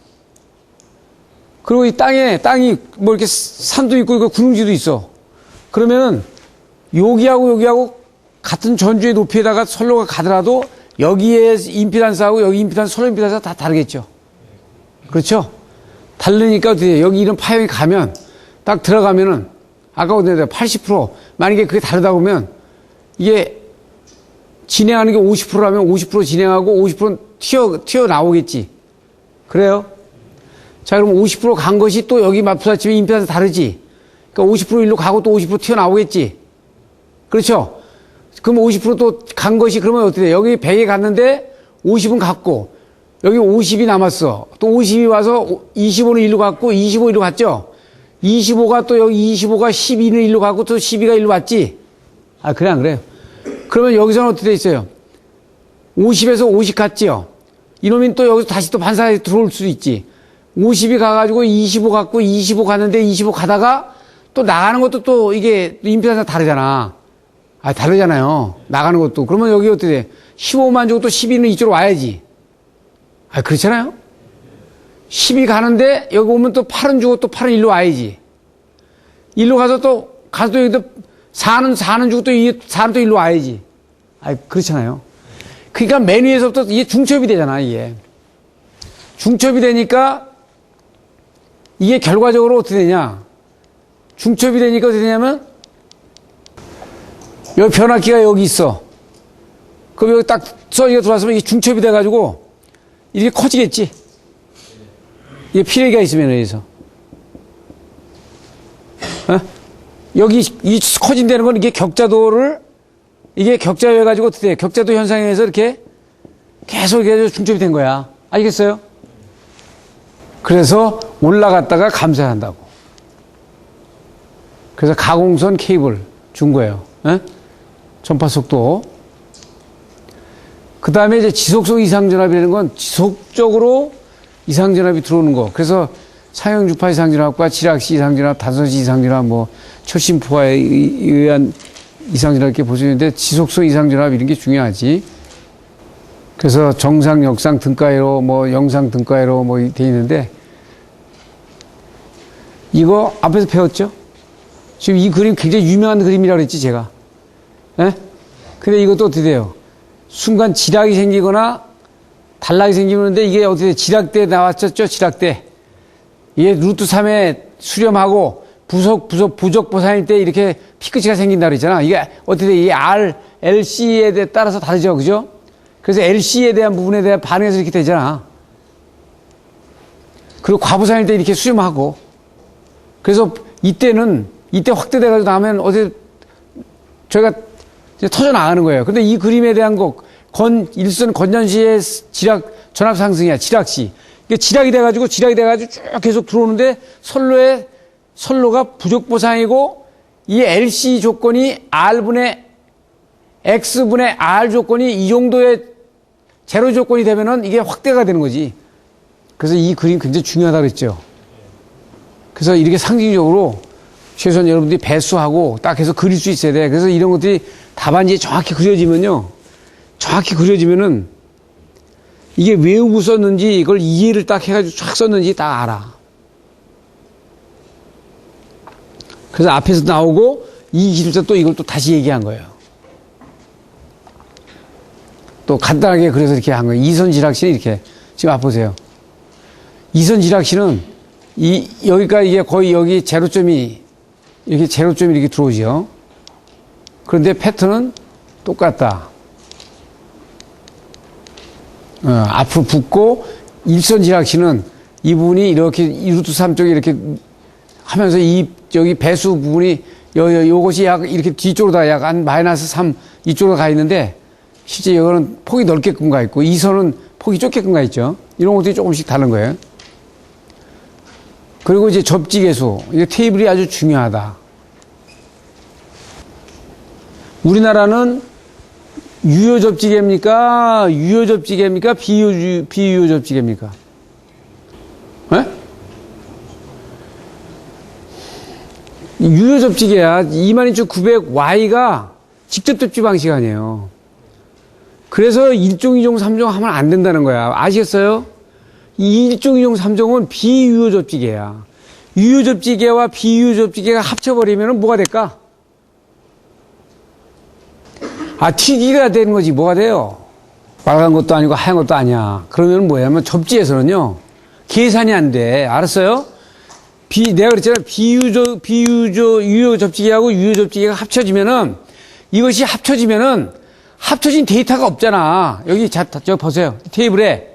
그리고 이 땅이 뭐 이렇게 산도 있고 이거 구릉지도 있어. 그러면은 여기하고 같은 전주의 높이에다가 선로가 가더라도 여기에 임피던스하고 여기 임피던스, 선로 임피던스가 다 다르겠죠. 그렇죠? 다르니까 어떻게 돼? 여기 이런 파형이 가면 딱 들어가면은 아까 어디다 80% 만약에 그게 다르다 보면 이게 진행하는 게 50%라면 50% 진행하고 50% 튀어나오겠지. 그래요? 자, 그럼 50% 간 것이 또 여기 맞부딪히면 임피던스 다르지. 그러니까 50% 일로 가고 또 50% 튀어나오겠지. 그렇죠? 그럼 50% 또 간 것이 그러면 어떻게 돼? 여기 100에 갔는데 50은 갔고 여기 50이 남았어. 또 50이 와서 25는 일로 갔고 25 일로 갔죠? 25가 또 여기 25가 12는 일로 가고 또 12가 일로 왔지? 아, 그래, 안 그래요? 그러면 여기서는 어떻게 돼 있어요? 50에서 50 갔지요? 이놈이 또 여기서 다시 또 반사에 들어올 수도 있지. 50이 가가지고 25 갖고 25 갔는데 25 가다가 또 나가는 것도 또 이게 임피던스가 다르잖아. 다르잖아요. 나가는 것도. 그러면 여기 어떻게 돼? 15만 주고 또 12는 이쪽으로 와야지. 그렇잖아요. 10이 가는데 여기 오면 또 8은 주고 또 8은 일로 와야지. 일로 가서 또 여기도 4는 주고 또 4는 또 일로 와야지. 그렇잖아요. 그러니까 맨 위에서부터 이게 중첩이 되잖아, 이게. 중첩이 되니까 이게 결과적으로 어떻게 되냐. 중첩이 되니까 어떻게 되냐면 여기 변압기가 여기 있어. 그럼 여기 딱 서기가 들어왔으면 이게 중첩이 돼가지고 이렇게 커지겠지. 이게 피레기가 있으면 여기서. 여기 이 커진다는 건 이게 이게 격자여가지고 어떻게 돼? 격자도 현상에서 이렇게 계속 이렇게 중첩이 된 거야. 알겠어요? 그래서 올라갔다가 감소한다고. 그래서 가공선 케이블 준 거예요. 전파 속도. 그 다음에 이제 지속성 이상전압이라는 건 지속적으로 이상전압이 들어오는 거. 그래서 상형주파 이상전압과 지락시 이상전압, 단선시 이상전압, 철심포화에 의한 이상전압 이렇게 볼 수 있는데 지속성 이상전압 이런 게 중요하지. 그래서 정상, 역상, 등가회로, 영상, 등가회로 돼 있는데 이거 앞에서 배웠죠? 지금 이 그림 굉장히 유명한 그림이라고 그랬지, 제가. 근데 이것도 어떻게 돼요? 순간 지락이 생기거나 단락이 생기는데 이게 어떻게 돼요? 지락대 나왔었죠, 지락대. 이게 루트 3에 수렴하고 부적 보산일 때 이렇게 피크치가 생긴다 그랬잖아. 이게 어떻게 돼? 이 LC에 따라서 다르죠, 그죠? 그래서 LC에 대한 부분에 대한 반응해서 이렇게 되잖아. 그리고 과부산일 때 이렇게 수렴하고. 그래서 이때 확대돼가지고 나면 어디 저희가 이제 터져나가는 거예요. 근데 이 그림에 대한 일선 건전시의 전압 상승이야, 지락시. 이게 지락이 돼가지고 쭉 계속 들어오는데 선로가 부적보상이고 이 LC 조건이 R분의 X분의 R 조건이 이 정도의 제로 조건이 되면은 이게 확대가 되는 거지. 그래서 이 그림 굉장히 중요하다고 그랬죠. 그래서 이렇게 상징적으로 최소한 여러분들이 배수하고 딱 해서 그릴 수 있어야 돼. 그래서 이런 것들이 답안지에 정확히 그려지면은 이게 외우고 썼는지 이걸 이해를 딱 해가지고 쫙 썼는지 딱 알아. 그래서 앞에서 나오고 이 기술자 또 이걸 또 다시 얘기한 거예요. 또 간단하게 그래서 이렇게 한 거예요. 이선 지락시는 이렇게. 지금 앞 보세요. 이선 지락시는 여기가 이게 거의 여기 제로점이 이렇게 들어오죠. 그런데 패턴은 똑같다. 앞으로 붙고 일선 지락시는 이 부분이 이렇게 루트 3 쪽에 이렇게 하면서 여기 배수 부분이 요것이 약 이렇게 뒤쪽으로 다 약 한 -3 이쪽으로 가 있는데 실제 이거는 폭이 넓게끔 가 있고 이 선은 폭이 좁게끔 가 있죠. 이런 것들이 조금씩 다른 거예요. 그리고 이제 접지계수. 이게 테이블이 아주 중요하다. 우리나라는 유효 접지계입니까? 비유효 접지계입니까? 유효 접지계야. 22,900Y가 직접 접지 방식 아니에요. 그래서 1종, 2종, 3종 하면 안 된다는 거야. 아시겠어요? 이 1종, 2종, 3종은 비유효 접지계야. 유효 접지계와 비유효 접지계가 합쳐버리면 뭐가 될까? 튀기가 되는 거지. 뭐가 돼요? 빨간 것도 아니고 하얀 것도 아니야. 그러면 뭐냐면 접지에서는요, 계산이 안 돼. 알았어요? 내가 그랬잖아. 유효 접지계하고 유효 접지계가 합쳐지면은, 이것이 합쳐진 데이터가 없잖아. 여기 저기 보세요. 테이블에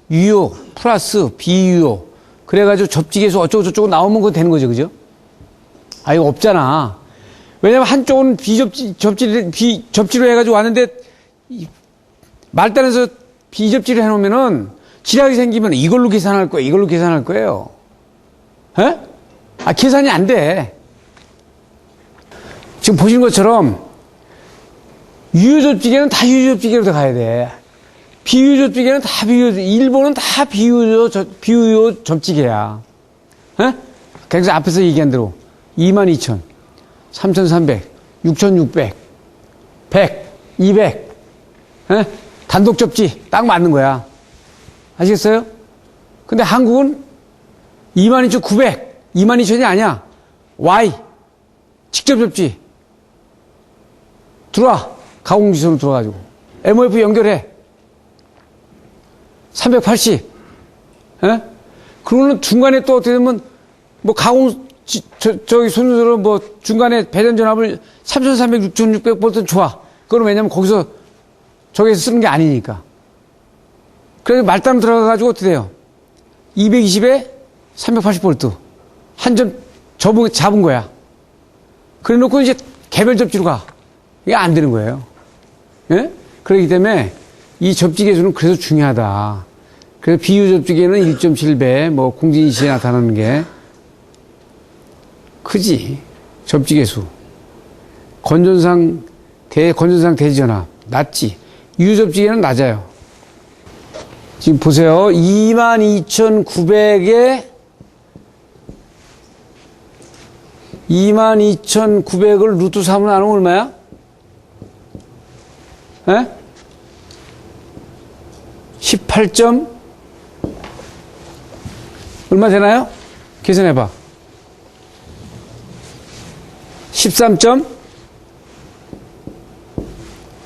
유효 플러스 비유효. 그래가지고 접지계수 어쩌고저쩌고 나오면 그거 되는 거죠. 그죠? 이거 없잖아. 왜냐면 한쪽은 접지로 해가지고 왔는데, 말단에서 비접지를 해놓으면은, 지락이 생기면 이걸로 계산할 거예요. 계산이 안 돼. 지금 보시는 것처럼, 유효 접지계는 다 유효 접지계로 가야 돼. 비유조 접지계는 다 일본은 다 비유조 접지계야. 에? 그래서 앞에서 얘기한 대로 22,000, 3,300, 6,600, 100, 200. 에? 단독 접지 딱 맞는 거야. 아시겠어요? 근데 한국은 22,900, 22,000이 아니야. Y. 직접 접지. 들어와. 가공지선으로 들어가지고. MOF 연결해. 380. 에? 그러고는 중간에 또 어떻게 되면, 뭐 저기 손으로 뭐 중간에 배전전압을 3,300, 6,600V 좋아. 그건 왜냐면 거기서 저기서 쓰는 게 아니니까. 그래서 말단 들어가가지고 어떻게 돼요? 220에 380V. 한 점 잡은 거야. 그래 놓고 이제 개별 접지로 가. 이게 안 되는 거예요. 예? 그렇기 때문에 이 접지 계수는 그래서 중요하다. 그래서 비유 접지계는 1.7배, 뭐 공진시에 나타나는 게 크지. 접지 계수. 건전상 대지전압 낮지. 유접지계는 낮아요. 지금 보세요. 22,900에 22,900을 루트 3으로 나누면 얼마야? 에? 18. 얼마 되나요? 계산해봐. 13.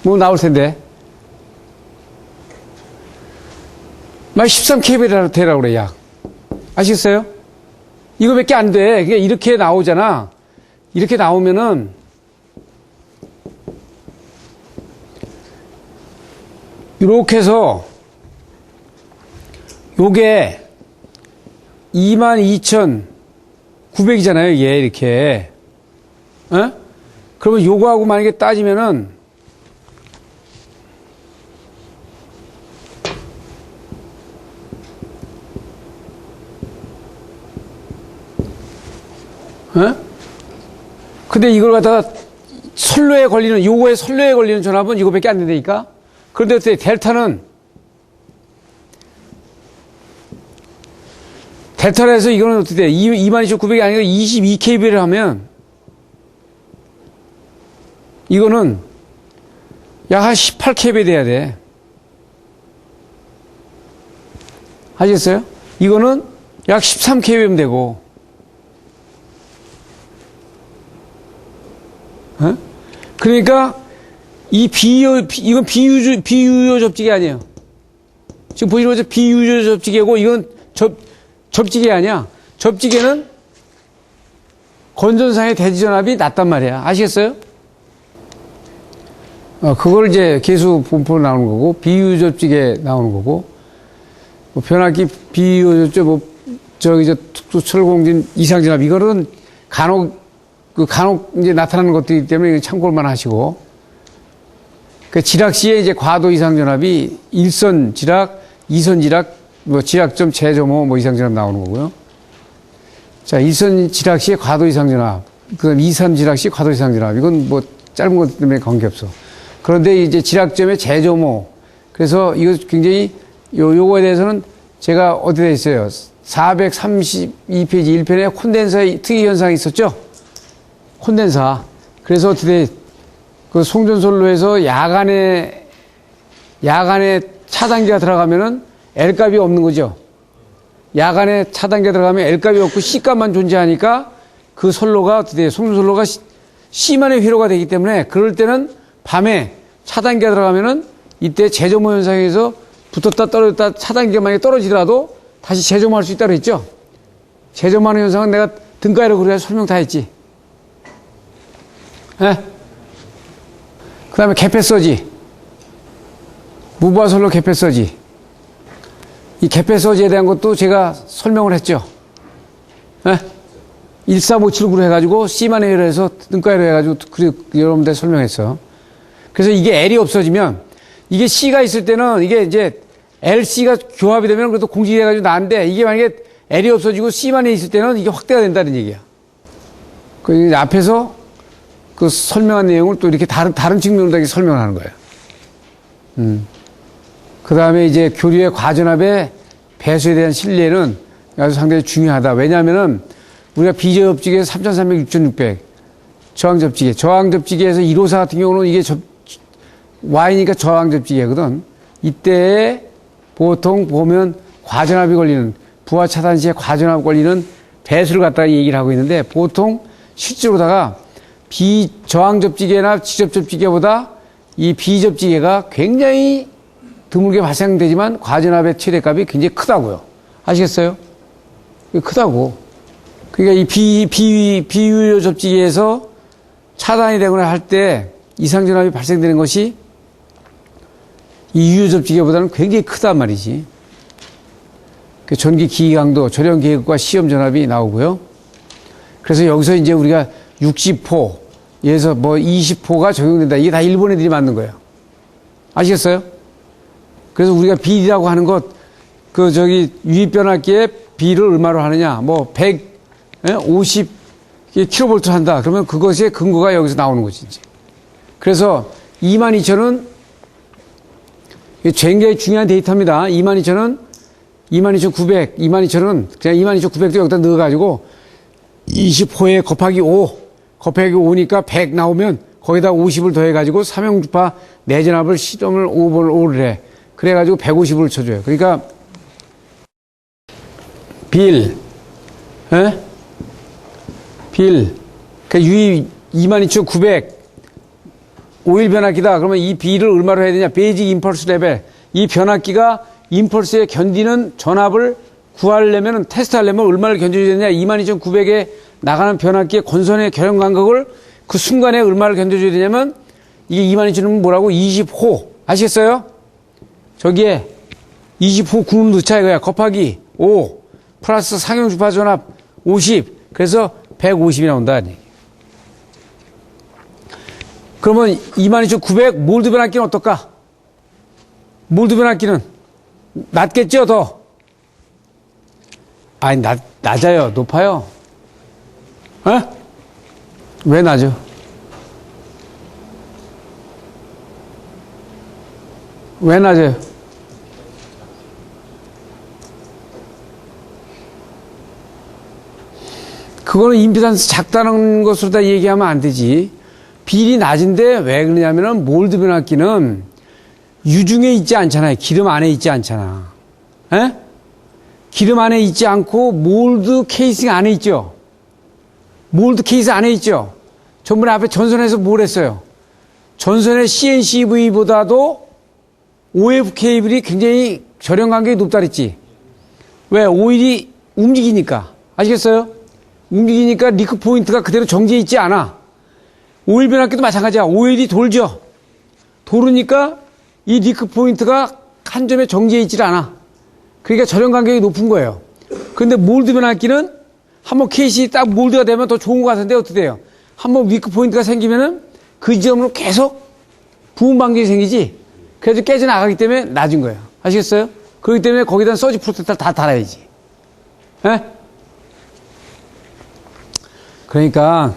뭐 나올 텐데. 막 13kb라 되라고 그래, 약. 아시겠어요? 이거밖에 안 돼. 그러니까 이렇게 나오잖아. 이렇게 나오면은, 이렇게 해서, 요게 22,900이잖아요, 얘, 이렇게. 어? 그러면 요거하고 만약에 따지면은, 어? 근데 이걸 갖다가 요거에 선로에 걸리는 전압은 이거밖에 안 된다니까? 그런데 어때? 델타는, 델타를 해서 이거는 어떻게 돼? 22,900이 아니라 22kb를 하면, 이거는 약 한 18kb 돼야 돼. 아시겠어요? 이거는 약 13kb면 되고, 어? 그러니까 이건 비유조 접지계 아니에요. 지금 보시는 것처럼 비유조 접지계고 이건 접지계 아니야. 접지계는 건전상의 대지전압이 낮단 말이야. 아시겠어요? 그걸 이제 계수 분포로 나오는 거고 비유 접지계 나오는 거고 뭐 변압기 비유 특수 철공진 이상전압 이거는 간혹 이제 나타나는 것들이기 때문에 참고만 하시고. 그 지락 시에 이제 과도 이상전압이 1선 지락, 2선 지락, 뭐 지락점 제점호 뭐 이상전압 나오는 거고요. 자, 1선 지락 시에 과도 이상전압, 그 다음 2선 지락 시에 과도 이상전압. 이건 뭐 짧은 것 때문에 관계없어. 그런데 이제 지락점의 제점호. 그래서 이거 굉장히 요거에 대해서는 제가 어디에 있어요? 432페이지 1편에 콘덴서의 특이 현상이 있었죠? 콘덴사. 그래서 어떻게 그 송전솔로에서 야간에 차단기가 들어가면은 L값이 없는 거죠. 야간에 차단기가 들어가면 L값이 없고 C값만 존재하니까 그 솔로가 어떻게 송전솔로가 C만의 회로가 되기 때문에 그럴 때는 밤에 차단기가 들어가면은 이때 재점호 현상에서 붙었다 떨어졌다 차단기가 만약에 떨어지더라도 다시 재점호할 수 있다고 했죠. 재점호하는 현상은 내가 등가위로 그래야 설명 다 했지. 예? 그 다음에 개폐서지. 무바솔로 개폐서지. 이 개폐서지에 대한 것도 제가 설명을 했죠. 예? 13579로 해가지고 C만의 회로 해서 등가위로 해가지고 여러분들 설명했어. 그래서 이게 L이 없어지면 이게 C가 있을 때는 이게 이제 LC가 교합이 되면 그래도 공식해가지고 나는데 이게 만약에 L이 없어지고 C만에 있을 때는 이게 확대가 된다는 얘기야. 그 앞에서 그 설명한 내용을 또 이렇게 다른 측면으로 이렇게 설명을 하는 거예요. 그 다음에 이제 교류의 과전압의 배수에 대한 신뢰는 아주 상당히 중요하다. 왜냐하면은 우리가 비저접지기에서 3,300, 6,600, 저항접지기. 저항접지기에서 154 같은 경우는 이게 Y니까 저항접지기거든. 이때 보통 보면 과전압이 걸리는, 부하 차단 시에 과전압 걸리는 배수를 갖다가 얘기를 하고 있는데 보통 실제로다가 비저항접지기나 지접접지기보다 이 비접지기가 굉장히 드물게 발생되지만 과전압의 최대값이 굉장히 크다고요. 아시겠어요? 크다고. 그러니까 이 비유효 접지기에서 차단이 되거나 할 때 이상전압이 발생되는 것이 이 유효 접지기보다는 굉장히 크단 말이지. 그 전기 기기 강도, 절연 계급과 시험 전압이 나오고요. 그래서 여기서 이제 우리가 60호에서 뭐 20호가 적용된다. 이게 다 일본 애들이 만든 거예요. 아시겠어요? 그래서 우리가 비리라고 하는 것, 유입변압기에 비를 얼마로 하느냐, 뭐 150 킬로볼트 한다. 그러면 그것의 근거가 여기서 나오는 거지, 이제. 그래서 22,000은 굉장히 중요한 데이터입니다. 22,000은 22,900, 22,000은 그냥 22,900도 여기다 넣어가지고 20호에 곱하기 5니까 100 나오면 거기다 50을 더해가지고 삼형주파 내전압을 시점을 5를 해. 그래가지고 150을 쳐줘요. 그러니까 빌, 그 유입 22,900 오일 변압기다. 그러면 이 B를 얼마로 해야 되냐? 베이직 임펄스 레벨. 이 변압기가 임펄스에 견디는 전압을 구하려면, 테스트하려면 얼마를 견뎌줘야 되냐? 22,900에 나가는 변압기의 권선의 결연 간격을 그 순간에 얼마를 견뎌줘야 되냐면, 이게 22,000은 뭐라고? 20호. 아시겠어요? 저기에 20호 구름 넣자 이거야. 곱하기 5 플러스 상형 주파 전압 50. 그래서 150이 나온다. 그러면 22,900 몰드 변압기는 어떨까? 몰드 변압기는 낮겠죠, 더? 아니, 낮아요. 높아요. 왜 낮아? 왜 낮아요? 그거는 임피던스 작다는 것으로 다 얘기하면 안 되지. 비율이 낮은데 왜 그러냐면은 몰드 변압기는 유중에 있지 않잖아요. 기름 안에 있지 않잖아. 기름 안에 있지 않고 몰드 케이싱 안에 있죠. 몰드 케이스 안에 있죠. 전번에 앞에 전선에서 뭘 했어요? 전선의 CNCV보다도 OF 케이블이 굉장히 절연 간격이 높다 그랬지. 왜? 오일이 움직이니까. 아시겠어요? 움직이니까 리크 포인트가 그대로 정지해 있지 않아. 오일 변압기도 마찬가지야. 오일이 돌죠. 도르니까 이 리크 포인트가 한 점에 정지해 있질 않아. 그러니까 절연 간격이 높은 거예요. 그런데 몰드 변압기는 한번 케이스이 딱 몰드가 되면 더 좋은 것 같은데 어떻게 돼요? 한번 리크 포인트가 생기면은 그 지점으로 계속 부은 반경이 생기지. 그래도 깨져나가기 때문에 낮은 거예요. 아시겠어요? 그렇기 때문에 거기다 서지 프로텍터를 다 달아야지. 그러니까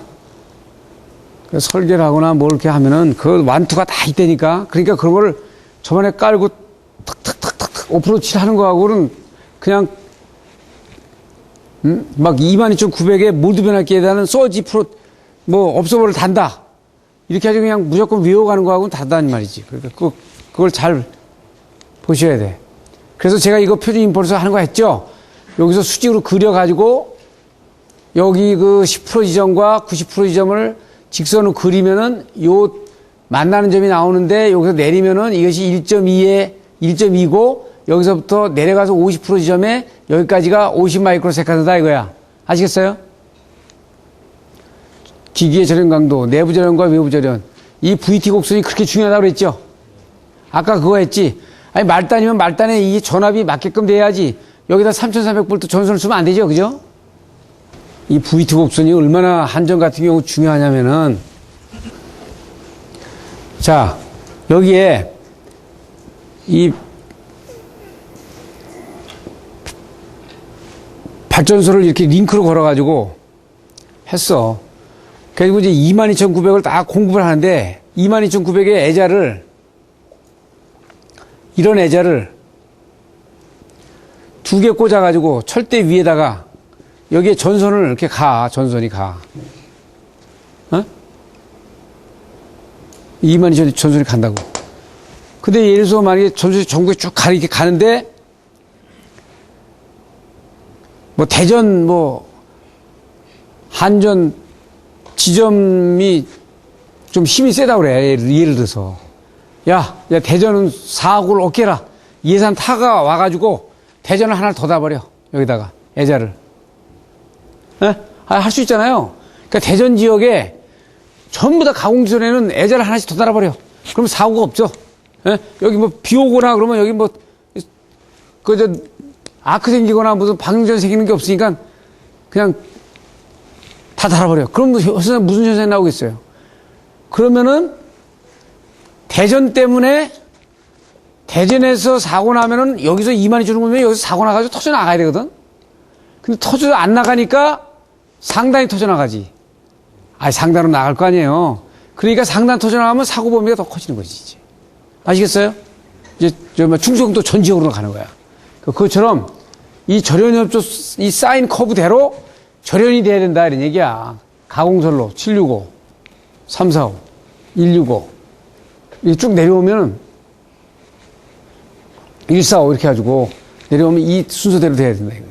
설계를 하거나 뭐 이렇게 하면은 그 완투가 다 있다니까. 그러니까 그런 걸 저번에 깔고 탁탁탁탁 어프로치를 하는 거하고는 그냥 막 22,900에 몰드 변압기에 대한 서지 뭐 업소버를 단다. 이렇게 해서 그냥 무조건 외워가는 거하고는 다르다는 말이지. 그러니까 그걸 잘 보셔야 돼. 그래서 제가 이거 표준 임펄스 하는 거 했죠. 여기서 수직으로 그려가지고 여기 그 10% 지점과 90% 지점을 직선으로 그리면은 요 만나는 점이 나오는데 여기서 내리면은 이것이 1.2고 여기서부터 내려가서 50% 지점에 여기까지가 50 마이크로 세컨드다 이거야. 아시겠어요? 기기의 절연 강도, 내부 절연과 외부 절연. 이 VT 곡선이 그렇게 중요하다고 그랬죠? 아까 그거 했지? 아니, 말단이면 말단에 이 전압이 맞게끔 돼야지. 여기다 3,300V 전선을 쓰면 안 되죠? 그죠? 이 VT 곡선이 얼마나 한전 같은 경우 중요하냐면은, 자, 여기에 이 발전소를 이렇게 링크로 걸어가지고 했어. 그리고 이제 22,900을 다 공급을 하는데 22,900의 애자를 이런 애자를 2개 꽂아가지고 철대 위에다가 여기에 전선을 이렇게 전선이 가. 어? 2만이 전선이 간다고. 근데 예를 들어서 만약에 전선이 전국에 쭉 이렇게 가는데, 뭐 대전, 한전 지점이 좀 힘이 세다고 그래. 예를 들어서. 야, 대전은 사고를 어깨라. 예산 타가 와가지고 대전을 하나를 더 놔버려. 여기다가. 애자를. 할 수 있잖아요. 그러니까 대전 지역에 전부 다 가공지선에는 애자를 하나씩 더 달아버려. 그러면 사고가 없죠. 여기 비 오거나 그러면 여기 아크 생기거나 무슨 방전 생기는 게 없으니까 그냥 다 달아버려. 그럼 무슨 현상이 나오겠어요? 그러면은 대전 때문에 대전에서 사고 나면은 여기서 2만이 주는 거면 여기서 사고 나가지고 터져 나가야 되거든? 근데 터져 안 나가니까 상단이 터져 나가지. 상단으로 나갈 거 아니에요. 그러니까 상단 터져 나가면 사고 범위가 더 커지는 거지, 이제. 아시겠어요? 이제, 충청도 전 지역으로 가는 거야. 그것처럼 이 절연협조, 이 사인 커브대로 절연이 돼야 된다, 이런 얘기야. 가공선로 765, 345, 165. 이게 쭉 내려오면은 145 이렇게 해가지고 내려오면 이 순서대로 돼야 된다, 이거예요.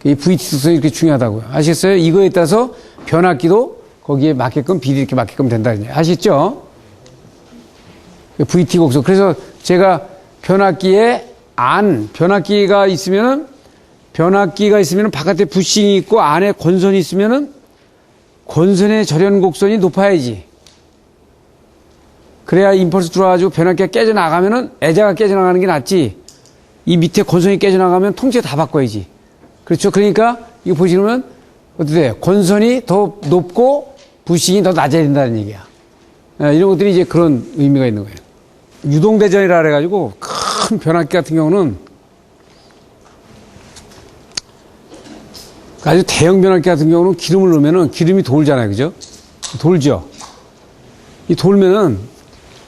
이 VT 특성이 이렇게 중요하다고요. 아시겠어요? 이거에 따라서 변압기도 거기에 맞게끔 비리 이렇게 맞게끔 된다, 이제. 아시겠죠? VT 곡선. 그래서 제가 변압기가 있으면은 바깥에 부싱이 있고 안에 권선이 있으면은 권선의 절연 곡선이 높아야지. 그래야 임펄스 들어와가지고 변압기가 깨져나가면은 애자가 깨져나가는 게 낫지. 이 밑에 권선이 깨져나가면 통째 다 바꿔야지. 그렇죠. 그러니까 이거 보시면 어떻게 돼요? 권선이 더 높고 부싱이 더 낮아야 된다는 얘기야. 이런 것들이 이제 그런 의미가 있는 거예요. 유동대전이라 그래가지고 큰 변압기 같은 경우는 아주 대형 변압기 같은 경우는 기름을 넣으면은 기름이 돌잖아요. 그죠? 돌죠? 이 돌면은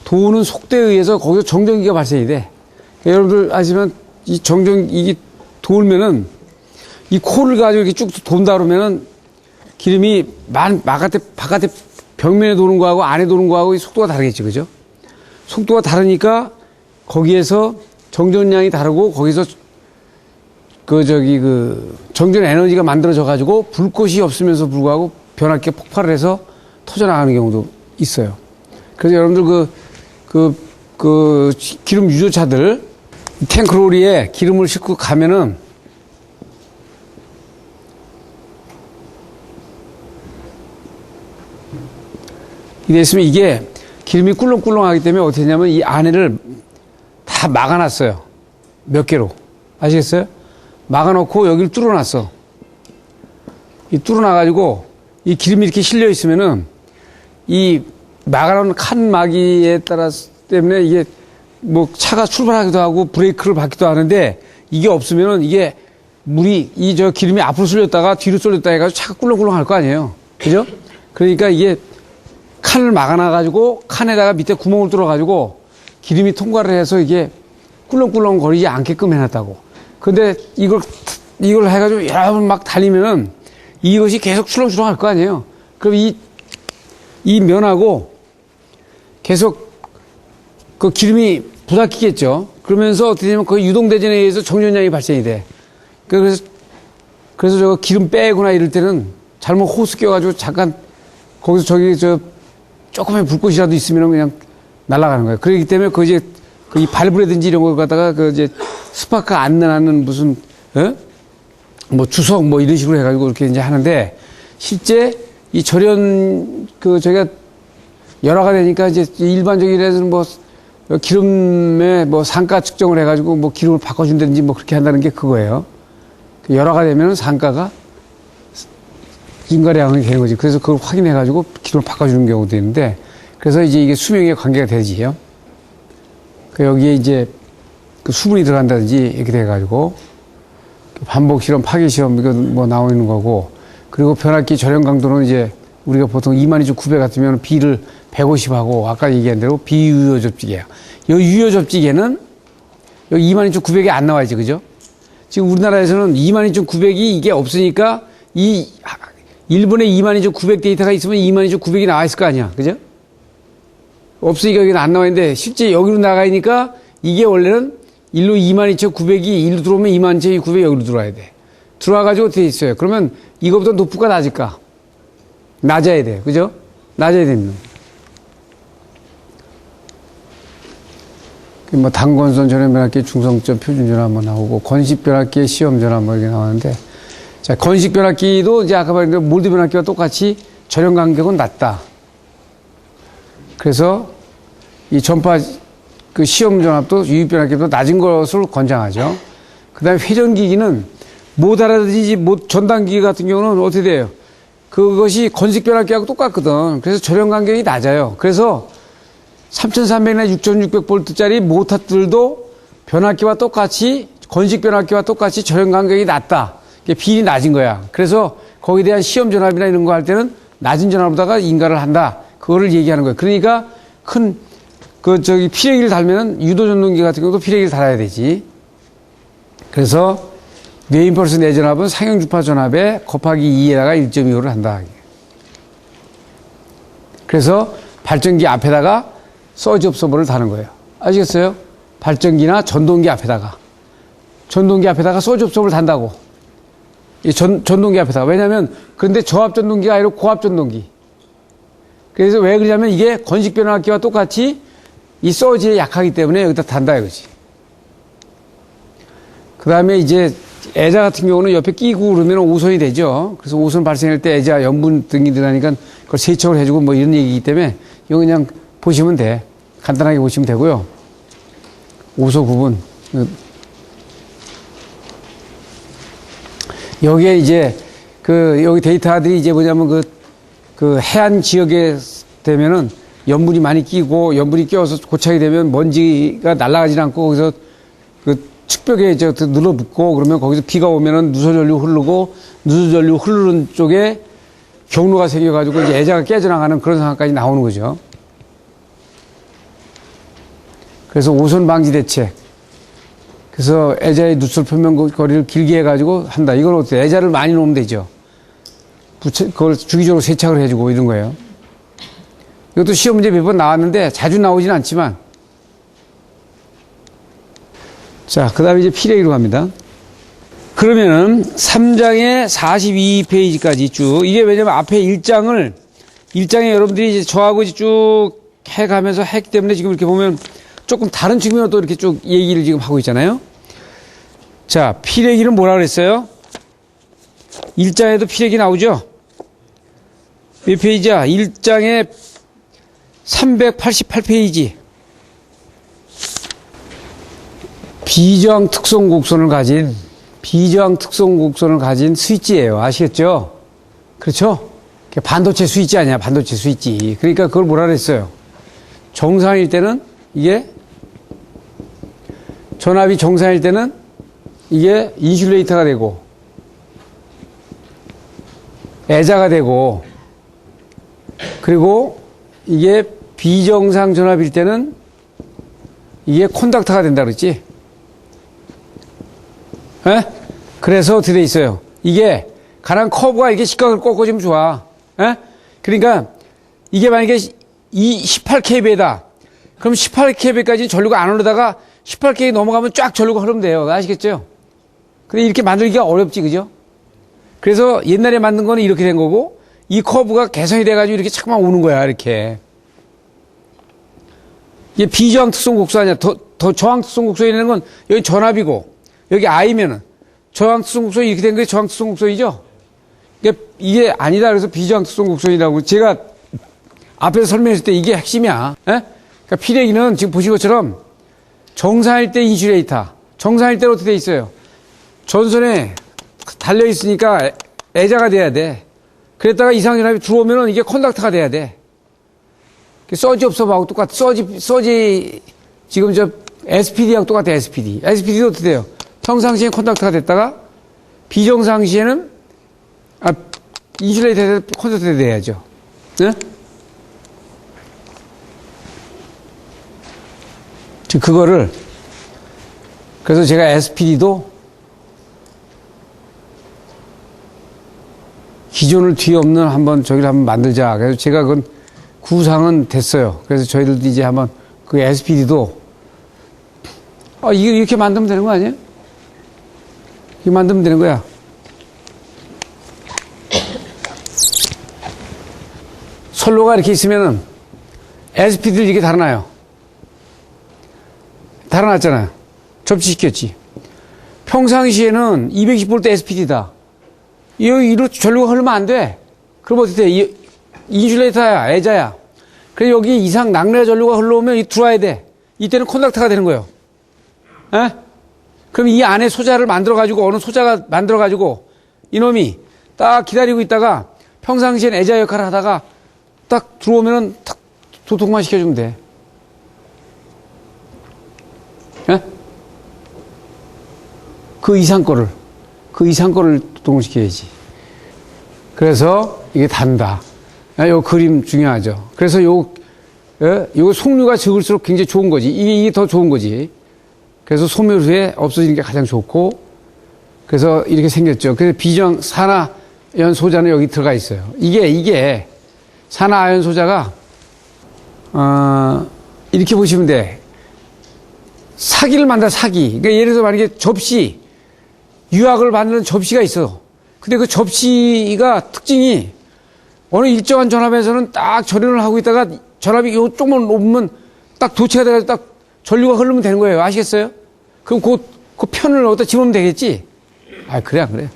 도는 속도에 의해서 거기서 정전기가 발생이 돼. 그러니까 여러분들 아시면 이게 돌면은 이 코를 가지고 이렇게 쭉 돈다 그러면은 기름이 바깥에 벽면에 도는 거하고 안에 도는 거하고 속도가 다르겠죠. 그죠? 속도가 다르니까 거기에서 정전량이 다르고 거기서 정전 에너지가 만들어져 가지고 불꽃이 없으면서 불구하고 변압기가 폭발을 해서 터져나가는 경우도 있어요. 그래서 여러분들 기름 유조차들 탱크로리에 기름을 싣고 가면은 이래 있으면 이게 기름이 꿀렁꿀렁하기 때문에 어떻게 했냐면 이 안에를 다 막아놨어요. 몇 개로. 아시겠어요? 막아놓고 여기를 뚫어놨어. 이 뚫어놔가지고 이 기름이 이렇게 실려 있으면은 이 막아놓은 칸 막이에 따라서 때문에 이게 차가 출발하기도 하고 브레이크를 밟기도 하는데 이게 없으면은 이게 기름이 앞으로 쏠렸다가 뒤로 쏠렸다 해가지고 차가 꿀렁꿀렁 할 거 아니에요. 그죠? 그러니까 이게 칸을 막아놔가지고 칸에다가 밑에 구멍을 뚫어가지고 기름이 통과를 해서 이게 꿀렁꿀렁 거리지 않게끔 해놨다고. 근데 이걸 해가지고 여러 번 막 달리면은 이것이 계속 출렁출렁 할 거 아니에요. 그럼 이 면하고 계속 그 기름이 부닥치겠죠. 그러면서 어떻게 되냐면 그 유동대전에 의해서 정전량이 발생이 돼. 그래서 저거 기름 빼거나 이럴 때는 잘못 호스 껴가지고 잠깐 거기서 조금의 불꽃이라도 있으면 그냥 날아가는 거예요. 그렇기 때문에 이 발브라든지 이런 거 갖다가 스파크 안 나는 무슨, 주석 이런 식으로 해가지고 이렇게 이제 하는데 실제 이 절연 저희가 열화가 되니까 이제 일반적이라서는 기름의 산가 측정을 해가지고 기름을 바꿔준다든지 그렇게 한다는 게 그거예요. 열화가 되면 산가가 증가량이 되는 거지. 그래서 그걸 확인해가지고 기름을 바꿔주는 경우도 있는데, 그래서 이제 이게 수명에 관계가 되지요. 여기에 이제 수분이 들어간다든지 이렇게 돼가지고 반복 실험, 파괴 실험 이거 나오는 거고, 그리고 변압기 절연 강도는 이제 우리가 보통 22,900 같으면 B를 150하고 아까 얘기한 대로 비유효 접지기예요. 이 유효 접지기에는 여기 22,900이 안 나와야지, 그죠? 지금 우리나라에서는 22,900이 이게 없으니까 일본에 22,900 데이터가 있으면 22,900이 나와 있을 거 아니야, 그죠? 없으니까 여기는 안 나와 있는데 실제 여기로 나가니까 이게 원래는 일로 22,900이 일로 들어오면 22,900이 여기로 들어와야 돼. 들어와가지고 어떻게 있어요? 그러면 이거보다 높을까 낮을까? 낮아야 돼, 그죠? 낮아야 됩니다. 뭐 단권선 전염변압기 중성점 표준전화 한번 나오고 건식변압기의 시험전화 한번 이렇게 나왔는데, 자, 건식변압기도 이제 아까 말했는데 몰드변압기와 똑같이 전염 간격은 낮다. 그래서 이 전파 그 시험 전압도 유입변압기도 낮은 것을 권장하죠. 그 다음에 회전기기는 못 알아듣지 전단기기 같은 경우는 어떻게 돼요? 그것이 건식변압기하고 똑같거든. 그래서 전염 간격이 낮아요. 그래서 3,300이나 6,600V짜리 모터들도 변압기와 똑같이 건식 변압기와 똑같이 전염 간격이 낮다. 비율이 낮은 거야. 그래서 거기에 대한 시험 전압이나 이런 거 할 때는 낮은 전압으로다가 인가를 한다. 그거를 얘기하는 거예요. 그러니까 피레기를 달면 유도 전동기 같은 경우도 피레기를 달아야 되지. 그래서 뇌임펄스 내전압은 상형 주파 전압에 곱하기 2에다가 1.25를 한다. 그래서 발전기 앞에다가 서지 옵서버를 다는 거예요. 아시겠어요? 발전기나 전동기 앞에다가 서지 옵서버를 단다고. 이 전동기 앞에다가. 왜냐면 그런데 저압 전동기가 아니라 고압 전동기. 그래서 왜 그러냐면 이게 건식 변압기와 똑같이 이 서지에 약하기 때문에 여기다 단다 이거지. 그 다음에 이제 애자 같은 경우는 옆에 끼고 그러면 오손이 되죠. 그래서 오손 발생할 때 애자 염분 등이 들어가니까 그걸 세척을 해주고 뭐 이런 얘기이기 때문에 이거 그냥 보시면 돼. 간단하게 보시면 되고요. 오소 구분. 여기에 이제 여기 데이터들이 이제 뭐냐면 그 해안 지역에 되면은 염분이 많이 끼고 염분이 끼어서 고착이 되면 먼지가 날아가지 않고 거기서 그 측벽에 이제 눌러붙고 그러면 거기서 비가 오면은 누소전류 흐르고 누소전류 흐르는 쪽에 경로가 생겨가지고 이제 애자가 깨져나가는 그런 상황까지 나오는 거죠. 그래서 오손 방지 대책. 그래서 애자의 누설 표면 거리를 길게 해가지고 한다. 이건 어때요? 애자를 많이 놓으면 되죠. 그걸 주기적으로 세척을 해주고 이런 거예요. 이것도 시험 문제 몇 번 나왔는데 자주 나오진 않지만. 자, 그 다음에 이제 피레기로 갑니다. 그러면은 3장에 42페이지까지 쭉. 이게 왜냐면 앞에 1장에 여러분들이 이제 저하고 이제 쭉 해가면서 했기 때문에 지금 이렇게 보면 조금 다른 측면으로 또 이렇게 쭉 얘기를 지금 하고 있잖아요. 자, 피레기는 뭐라 그랬어요? 1장에도 피레기 나오죠? 몇 페이지야? 1장에 388페이지. 비저항 특성 곡선을 가진 스위치예요. 아시겠죠? 그렇죠? 반도체 스위치 아니야, 반도체 스위치. 그러니까 그걸 뭐라 그랬어요? 정상일 때는 이게 전압이 정상일 때는 이게 인슐레이터가 되고 애자가 되고 그리고 이게 비정상 전압일 때는 이게 콘덕터가 된다 그랬지? 에? 그래서 어떻게 돼 있어요? 이게 가난 커브가 이게 직각을 꺾어주면 좋아. 에? 그러니까 이게 만약에 18kb다. 그럼 18kb까지 전류가 안 오르다가 18kb 넘어가면 쫙 전류가 흐르면 돼요. 아시겠죠? 근데 이렇게 만들기가 어렵지, 그죠? 그래서 옛날에 만든 거는 이렇게 된 거고, 이 커브가 개선이 돼가지고 이렇게 자꾸만 오는 거야, 이렇게. 이게 비저항 특성 곡선 아니야. 더 저항 특성 곡선이라는 건 여기 전압이고, 여기 I면은 저항 특성 곡선이 이렇게 된 게 저항 특성 곡선이죠? 이게 아니다. 그래서 비저항 특성 곡선이라고. 제가 앞에서 설명했을 때 이게 핵심이야. 에? 그러니까 피레기는 지금 보신 것처럼 정상일 때 인슐레이터. 정상일 때는 어떻게 돼 있어요? 전선에 달려 있으니까 애자가 돼야 돼. 그랬다가 이상전압이 들어오면은 이게 컨덕터가 돼야 돼. 서지 옵서버하고 똑같아. 서지 지금 SPD하고 똑같아. SPD도 어떻게 돼요? 평상시에 컨덕터가 됐다가 비정상시에는 인슐레이터에 컨덕터가 돼야죠. 네? 그거를 그래서 제가 SPD도 기존을 뒤에 없는 저기를 한번 만들자. 그래서 제가 그건 구상은 됐어요. 그래서 저희들도 이제 한번 그 SPD도 이렇게 만들면 되는 거 아니에요? 이렇게 만들면 되는 거야. 선로가 이렇게 있으면은 SPD를 이렇게 달아놔요. 달아놨잖아요. 접지시켰지. 평상시에는 220V SPD다. 이로 전류가 흐르면 안 돼. 그럼 어떻게 돼? 인슐레이터야, 애자야. 그래서 여기 이상 낙뢰 전류가 흘러오면 들어와야 돼. 이때는 콘덕터가 되는 거예요. 에? 그럼 이 안에 소자를 만들어가지고, 어느 소자가 만들어가지고, 이놈이 딱 기다리고 있다가 평상시엔 애자 역할을 하다가 딱 들어오면은 탁 도통만 시켜주면 돼. 에? 그 이상 거를 도통을 시켜야지. 그래서 이게 단다. 요 그림 중요하죠. 그래서 요 속류가 적을수록 굉장히 좋은 거지. 이게 더 좋은 거지. 그래서 소멸 후에 없어지는 게 가장 좋고, 그래서 이렇게 생겼죠. 그래서 비정 산화연 소자는 여기 들어가 있어요. 이게 산화연 소자가 이렇게 보시면 돼. 사기를 만든다, 사기. 그러니까 예를 들어서 만약에 접시, 유약을 만드는 접시가 있어. 근데 그 접시가 특징이 어느 일정한 전압에서는 딱 절연을 하고 있다가 전압이 조금만 높으면 딱 도체가 돼가지고 딱 전류가 흐르면 되는 거예요. 아시겠어요? 그럼 그 편을 어디다 집으면 되겠지? 그래, 안 그래?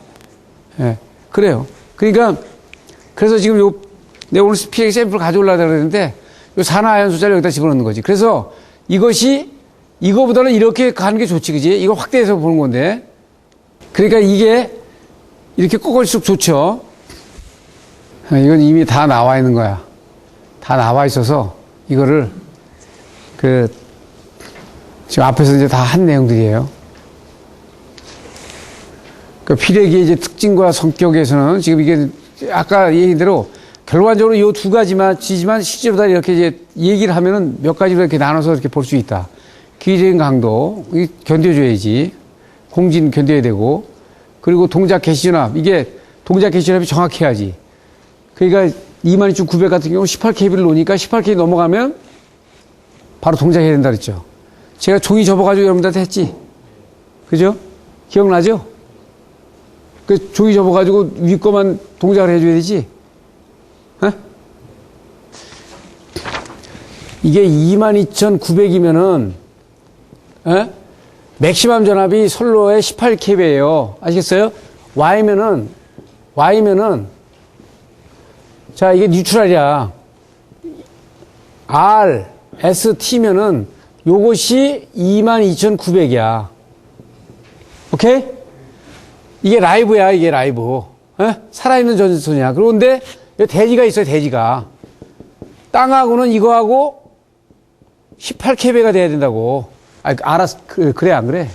예, 그래요. 그러니까, 그래서 지금 내가 오늘 스피에 샘플을 가져오려고 그랬는데, 산화연 소자를 여기다 집어넣는 거지. 그래서 이거보다는 이렇게 가는 게 좋지, 그지? 이거 확대해서 보는 건데. 그러니까 이게 이렇게 꺾을수록 좋죠. 이건 이미 다 나와 있는 거야. 다 나와 있어서 이거를 지금 앞에서 이제 다 한 내용들이에요. 그 피레기의 이제 특징과 성격에서는 지금 이게 아까 얘기대로 결과적으로 이 두 가지만 실제보다 이렇게 이제 얘기를 하면은 몇 가지로 이렇게 나눠서 이렇게 볼 수 있다. 기계적인 강도, 견뎌줘야지. 공진 견뎌야 되고, 그리고 동작 개시전압, 이게 동작 개시전압이 정확해야지. 그러니까 22,900 같은 경우 18kb를 놓으니까 18kb 넘어가면 바로 동작해야 된다 그랬죠. 제가 종이 접어가지고 여러분들한테 했지. 그죠? 기억나죠? 그 종이 접어가지고 위 거만 동작을 해줘야 되지. 에? 이게 22,900이면은, 맥시멈 전압이 선로의 18kb예요. 아시겠어요? Y면은, 자, 이게 뉴트럴이야. R, S, T면은 요것이 22,900이야. 오케이? 이게 라이브야, 이게 라이브. 살아있는 전선이야. 그런데 대지가 있어요, 대지가. 땅하고는 이거하고 18kb가 돼야 된다고. 알았어. 그래, 안 그래?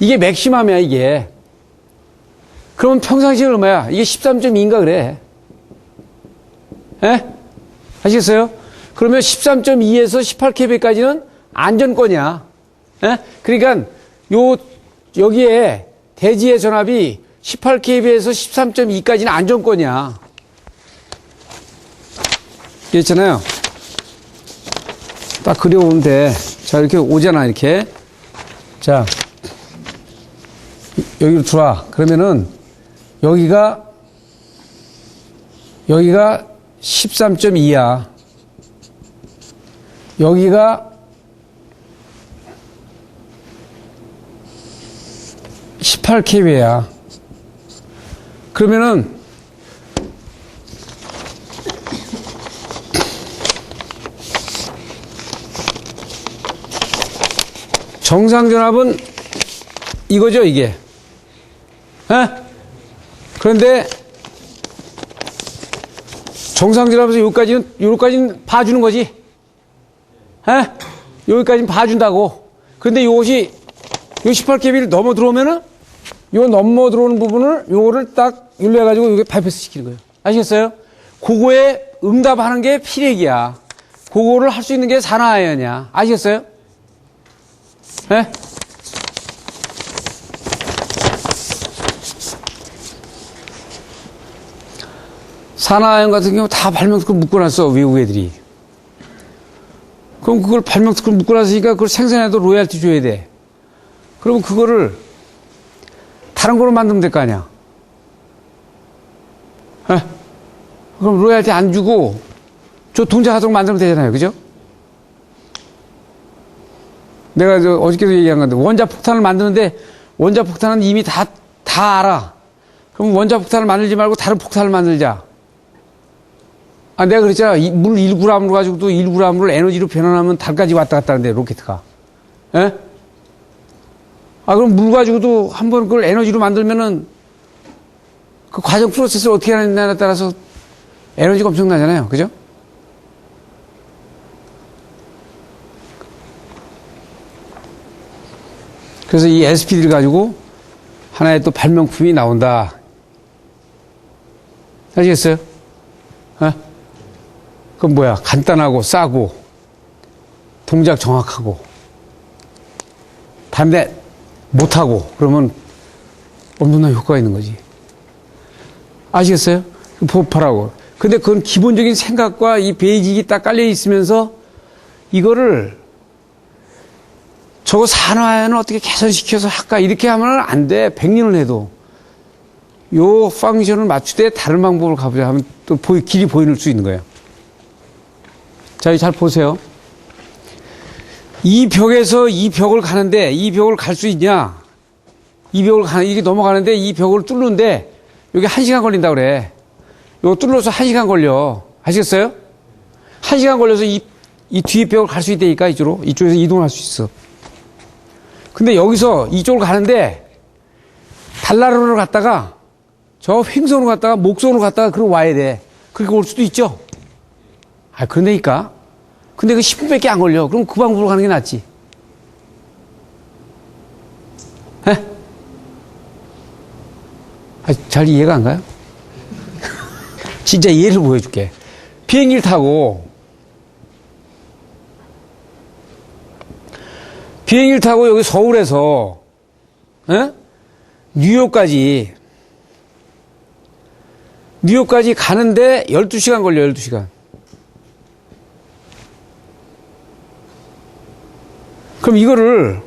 이게 맥시멈이야, 이게. 그러면 평상시에 얼마야? 이게 13.2인가 그래. 아시겠어요? 그러면 13.2에서 18kb까지는 안전권이야. 그러니까 여기에 대지의 전압이 18kb에서 13.2까지는 안전권이야. 그랬잖아요. 딱 그려보면 돼. 자, 이렇게 오잖아, 이렇게. 자, 여기로 들어와. 그러면은, 여기가 13.2야. 여기가 18kb야. 그러면은, 정상전압은 이거죠, 이게. 그런데 정상전압에서 여기까지는 봐주는 거지. 여기까지는 봐준다고. 그런데 이것이 요 18kb를 넘어 들어오면은 요 넘어 들어오는 부분을 요거를 딱 윤례해가지고 여기 바이패스 시키는 거예요. 아시겠어요? 그거에 응답하는 게 피렉이야. 그거를 할 수 있는 게 산화아연이야. 아시겠어요? 산화연 같은 경우 다 발명특허 묶어놨어, 외국 애들이. 그럼 그걸 발명특허 묶어놨으니까 그걸 생산해도 로얄티 줘야 돼. 그러면 그거를 다른 거로 만들면 될 거 아니야. 에? 그럼 로얄티 안 주고 저 동작하도록 만들면 되잖아요. 그죠? 내가 어저께도 얘기한 건데, 원자폭탄을 만드는데, 원자폭탄은 이미 다 알아. 그럼 원자폭탄을 만들지 말고 다른 폭탄을 만들자. 아, 내가 그랬잖아. 물 1g으로 가지고도 1g을 에너지로 변환하면 달까지 왔다 갔다 하는데, 로켓가. 에? 아, 그럼 물 가지고도 한번 그걸 에너지로 만들면은, 그 과정 프로세스를 어떻게 하느냐에 따라서 에너지가 엄청나잖아요. 그죠? 그래서 이 SPD를 가지고 하나의 또 발명품이 나온다. 아시겠어요? 어? 그건 뭐야? 간단하고 싸고 동작 정확하고 반대 못하고 그러면 엄청난 효과가 있는 거지. 아시겠어요? 보파라고. 근데 그건 기본적인 생각과 이 베이직이 딱 깔려 있으면서 이거를 저거 산화연을 어떻게 개선시켜서 할까? 이렇게 하면 안 돼. 100년을 해도. 요 펑션을 맞추되 다른 방법을 가보자 하면 또 길이 보일 수 있는 거예요. 자, 잘 보세요. 이 벽에서 이 벽을 가는데, 이 벽을 갈 수 있냐? 이게 넘어가는데 이 벽을 뚫는데, 여기 1시간 걸린다 그래. 이거 뚫려서 1시간 걸려. 아시겠어요? 1시간 걸려서 이 뒤에 벽을 갈 수 있다니까, 이쪽에서 이동할 수 있어. 근데 여기서 이쪽으로 가는데 달나라로 갔다가 저 횡성으로 갔다가 목성으로 갔다가 그러고 와야 돼. 그렇게 올 수도 있죠. 아, 그런다니까. 근데 그 10분밖에 안 걸려. 그럼 그 방법으로 가는 게 낫지. 에? 아, 잘 이해가 안 가요? 진짜 예를 보여줄게. 비행기를 타고 여기 서울에서 뉴욕까지 가는데 12시간 걸려. 12시간. 그럼 이거를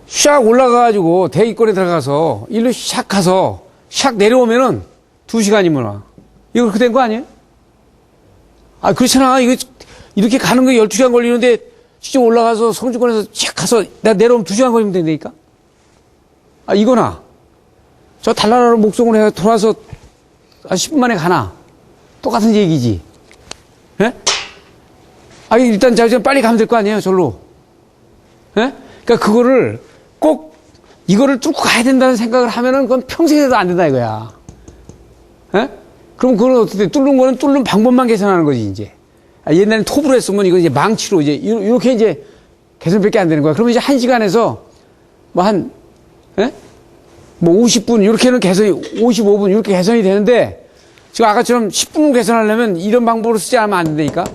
샥 올라가가지고 대기권에 들어가서 일로 샥 가서 샥 내려오면은 2시간이면 와. 이거 그렇게 된 거 아니에요? 아, 그렇잖아. 이거 이렇게 가는 거 12시간 걸리는데 직접 올라가서 성주권에서 쫙 가서 내려오면 2시간 걸리면 된다니까? 아, 이거나. 저 달나라로 목성으로 해서 돌아서 10분 만에 가나. 똑같은 얘기지. 예? 아, 일단 자, 빨리 가면 될 거 아니에요, 절로. 예? 그러니까 그거를 꼭 이거를 뚫고 가야 된다는 생각을 하면은 그건 평생 해도 안 된다 이거야. 예? 그럼 그건 어떻게 뚫는 거는 뚫는 방법만 개선하는 거지, 이제. 아, 옛날엔 톱으로 했으면 이거 이제 망치로 이렇게 이제 개선밖에 안 되는 거야. 그러면 이제 1시간에서 예? 50분, 이렇게는 개선이, 55분, 이렇게 개선이 되는데, 지금 아까처럼 10분 개선하려면 이런 방법으로 쓰지 않으면 안 된다니까?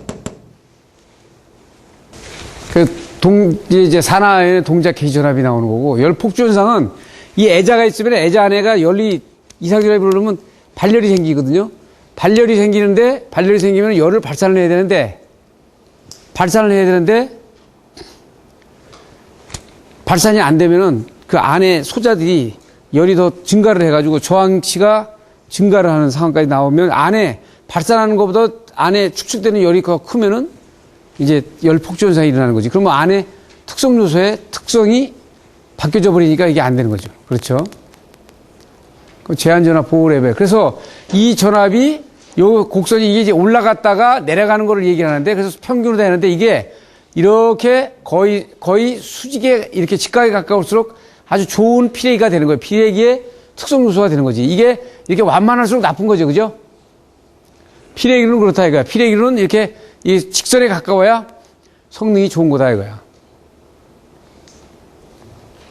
이제 산화의 동작 개전압이 나오는 거고, 열폭주 현상은 이 애자가 있으면 애자 안에가 열이 이상전압이 오르면 발열이 생기거든요. 발열이 생기면 열을 발산을 해야 되는데, 발산이 안 되면은 그 안에 소자들이 열이 더 증가를 해가지고 저항치가 증가를 하는 상황까지 나오면 안에 발산하는 것보다 안에 축적되는 열이 더 크면은 이제 열 폭주 현상이 일어나는 거지. 그러면 안에 특성 요소의 특성이 바뀌어져 버리니까 이게 안 되는 거죠. 그렇죠? 제한전압 보호 레벨. 그래서 이 전압이 요 곡선이 이게 이제 올라갔다가 내려가는 거를 얘기를 하는데, 그래서 평균으로 되는데 이게 이렇게 거의 수직에 이렇게 직각에 가까울수록 아주 좋은 피레기가 되는 거예요. 피레기의 특성 요소가 되는 거지. 이게 이렇게 완만할수록 나쁜 거죠. 그죠? 피레기는 그렇다 이거야. 피레기는 이렇게 이 직선에 가까워야 성능이 좋은 거다 이거야.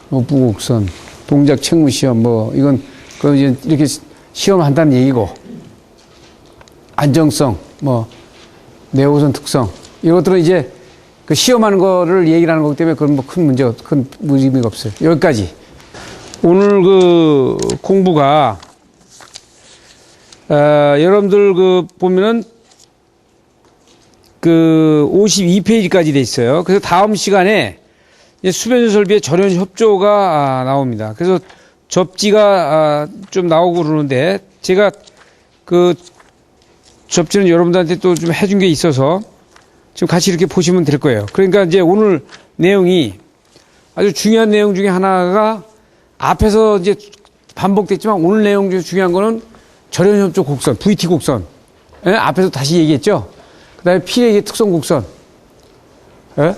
부곡선, 동작 책무 시험, 이건 이제 이렇게 시험을 한다는 얘기고, 안정성, 내호선 특성, 이것들은 이제 그 시험하는 거를 얘기를 하는 거기 때문에 그건 큰 문제가, 큰 의미가 없어요. 여기까지. 오늘 그 공부가 여러분들 보면은 52페이지까지 돼 있어요. 그래서 다음 시간에 수변 설비의 절연 협조가 나옵니다. 그래서 접지가 좀 나오고 그러는데 제가 접지는 여러분들한테 또 좀 해준 게 있어서 지금 같이 이렇게 보시면 될 거예요. 그러니까 이제 오늘 내용이 아주 중요한 내용 중에 하나가 앞에서 이제 반복됐지만 오늘 내용 중에 중요한 거는 절연협조 곡선, VT 곡선. 예? 앞에서 다시 얘기했죠? 그 다음에 피레기 특성 곡선. 예?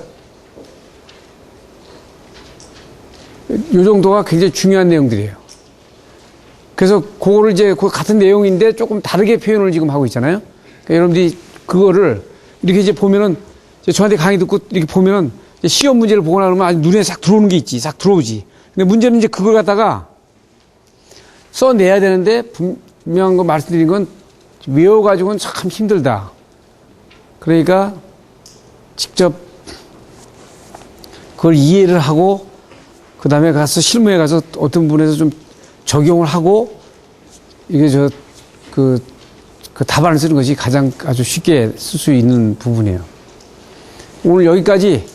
요 정도가 굉장히 중요한 내용들이에요. 그래서 그거를 이제 같은 내용인데 조금 다르게 표현을 지금 하고 있잖아요. 그러니까 여러분들이 그거를 이렇게 이제 보면은 이제 저한테 강의 듣고 이렇게 보면은 시험 문제를 보거나 그러면 아주 눈에 싹 들어오는 게 있지. 싹 들어오지. 근데 문제는 이제 그걸 갖다가 써내야 되는데 분명한 거 말씀드린 건 외워가지고는 참 힘들다. 그러니까 직접 그걸 이해를 하고 그 다음에 가서 실무에 가서 어떤 분에서 좀 적용을 하고 이게 그 답안을 쓰는 것이 가장 아주 쉽게 쓸 수 있는 부분이에요. 오늘 여기까지